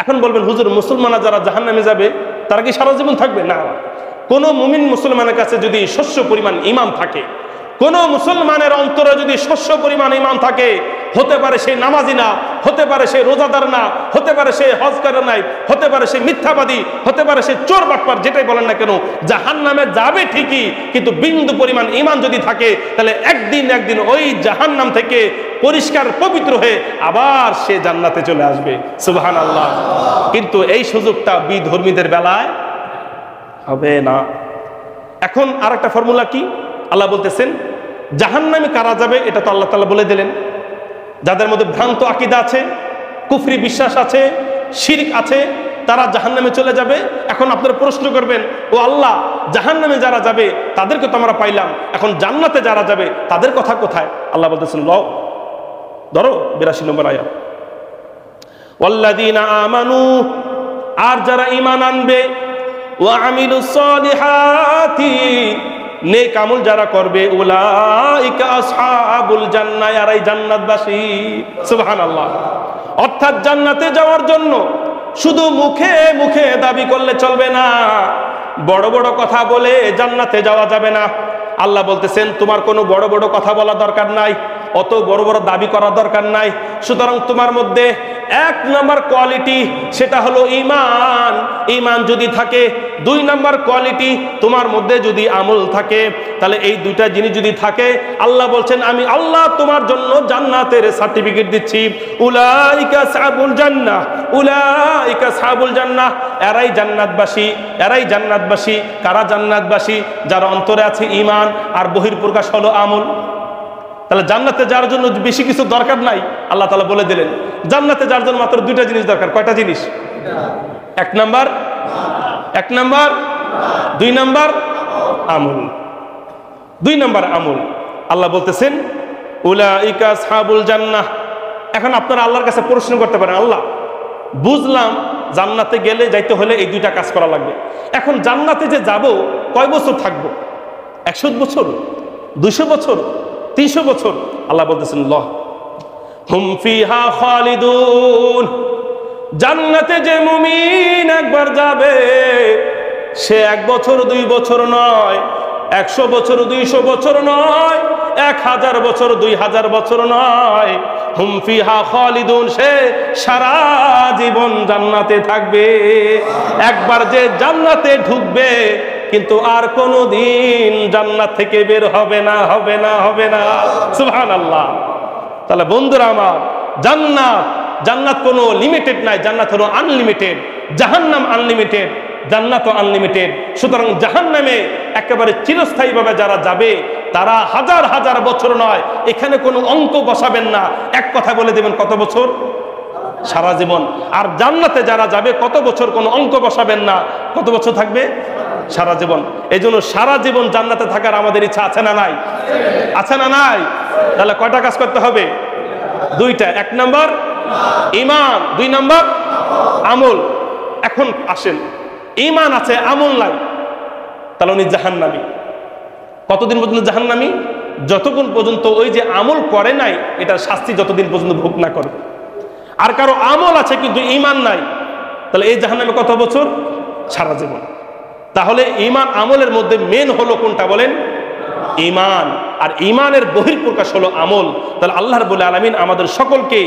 এখন বলবেন, হুজুর মুসলমানরা যারা জাহান্নামে যাবে তারা কি সারা জীবন থাকবে? না। কোন মুমিন মুসলমানের কাছে যদি শস্য পরিমাণ ঈমান থাকে, কোন মুসলমানের অন্তরে যদি শস্য পরিমাণ ঈমান থাকে, হতে পারে সে নামাজি না, হতে পারে সে রোজাদার না, হতে পারে সে হজ করে নাই, হতে পারে সে মিথ্যাবাদী, হতে পারে সে চোর বাটপার, যেটাই বলেন না কেন, জাহান্নামে যাবে ঠিকই, কিন্তু বিন্দু পরিমাণ ঈমান যদি থাকে তাহলে একদিন ওই জাহান্নাম থেকে পরিষ্কার পবিত্র হয়ে আবার সে জান্নাতে চলে আসবে। সুবহানাল্লাহ। কিন্তু এই সুযোগটা বিধর্মীদের বেলায় হবে না। এখন আরেকটা ফর্মুলা কি? আল্লাহ বলতেছেন জাহান্নামে কারা যাবে এটা তো আল্লাহ তাআলা বলে দিলেন। যাদের মধ্যে ভ্রান্ত আকীদা আছে, কুফরি বিশ্বাস আছে, শিরক আছে, তারা জাহান্নামে চলে যাবে। এখন আপনারা প্রশ্ন করবেন, ও আল্লাহ, জাহান্নামে যারা যাবে তাদেরকে তো আমরা পাইলাম, এখন জান্নাতে যারা যাবে তাদের কথা কোথায়? আল্লাহ বলতেছেন, ধরো 82 নম্বর আয়াত, ওয়াল্লাযীনা আমানু আর যারা ঈমান আনবে, ওয়া আমিলুস সালিহাতি নেক আমল যারা করবে, উলাইকা আসহাবুল জান্নাহ এরাই জান্নাতবাসী। সুবহানাল্লাহ। অর্থাৎ জান্নাতে যাওয়ার জন্য শুধু মুখে মুখে দাবি করলে চলবে না, বড় বড় কথা বলে জান্নাতে যাওয়া যাবে না। আল্লাহ বলতেছেন তোমার কোনো বড় বড় কথা বলা দরকার নাই, অত বড় বড় দাবি করার দরকার নাই। সুতরাং তোমার মধ্যে এক নাম্বার কোয়ালিটি সেটা হলো ঈমান। ঈমান যদি থাকে, দুই নাম্বার কোয়ালিটি তোমার মধ্যে যদি আমল থাকে, তাহলে এই দুইটা জিনিস যদি থাকে, আল্লাহ বলছেন আমি আল্লাহ তোমার জন্য জান্নাতের সার্টিফিকেট দিচ্ছি। উলাইকা আসহাবুল জান্নাহ, উলাইকা আসহাবুল জান্নাহ, এরাই জান্নাতবাসী, এরাই জান্নাতবাসী। কারা জান্নাতবাসী? যার অন্তরে আছে ঈমান আর বহির্প্রকাশ হলো আমল। তাহলে জান্নাতে যাওয়ার জন্য বেশি কিছু দরকার নাই, আল্লাহ তাআলা বলে দিলেন জান্নাতে যাওয়ার জন্য মাত্র দুইটা জিনিস দরকার। কয়টা জিনিস? এক নাম্বার দুই নাম্বার আমল। দুই নাম্বার আমল। আল্লাহ বলতেছেন উলাইকা আসহাবুল জান্নাহ। এখন আপনারা আল্লাহর কাছে প্রশ্ন করতে পারেন, আল্লাহ বুঝলাম জান্নাতে গেলে যাইতে হলে এই দুইটা কাজ করা লাগবে, এখন জান্নাতে যে যাব কয় বছর থাকবো? 100 বছর, 200 বছর, 300 বছর? আল্লাহ বলতেছেন লা হুম ফিহা খালিদুন। জান্নাতে যে মুমিন একবার যাবে সে 1 বছর 2 বছর নয়, 100 বছর 200 বছর নয়, 1000 বছর 2000 বছর নয়, হুম ফিহা খালিদুন, সে সারা জীবন জান্নাতে থাকবে। একবার যে জান্নাতে ঢুকবে কিন্তু আর কোনোদিন জান্নাত থেকে বের হবে না, হবে না, হবে না। সুবহানাল্লাহ। তাহলে বন্ধুরা আমার, জান্নাত কোনো লিমিটেড নাই, জান্নাত হলো আনলিমিটেড। জাহান্নাম আনলিমিটেড, জান্নাতও আনলিমিটেড। সুতরাং জাহান্নামে একেবারে চিরস্থায়ীভাবে যারা যাবে তারা হাজার হাজার বছর নয়, এখানে কোনো অঙ্ক বসাবেন না, এক কথা বলে দেবেন কত বছর? সারা জীবন। আর জান্নাতে যারা যাবে কত বছর, কোনো অঙ্ক বসাবেন না, কত বছর থাকবে? সারা জীবন। এই জন্য সারা জীবন জান্নাতে থাকার আমাদের ইচ্ছা আছে না নাই? আছে না নাই? তাহলে কয়টা কাজ করতে হবে? দুইটা। এক নাম্বার ঈমান, দুই নাম্বার আমল। এখন আসেন, ঈমান আছে আমল নাই, তাহলে উনি জাহান্নামী। কতদিন পর্যন্ত জাহান্নামী? যতক্ষণ পর্যন্ত ওই যে আমল করে নাই এটার শাস্তি যতদিন পর্যন্ত ভোগ না করে। আর কারো আমল আছে কিন্তু ঈমান নাই, তাহলে এই জাহান্নামে কত বছর? সারা জীবন। তাহলে ঈমান আমলের মধ্যে মেন হলো কোনটা বলেন? ঈমান। আর ঈমানের বহির্প্রকাশ হলো আমল। তাহলে আল্লাহ রাব্বুল আলামিন আমাদের সকলকে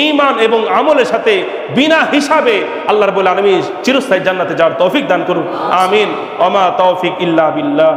ঈমান এবং আমলের সাথে বিনা হিসাবে আল্লাহ রাব্বুল আলামিন চিরস্থায়ী জান্নাতে যাওয়ার তৌফিক দান করুন। আমিন। ওয়া মা তৌফিক ইল্লা বিল্লাহ।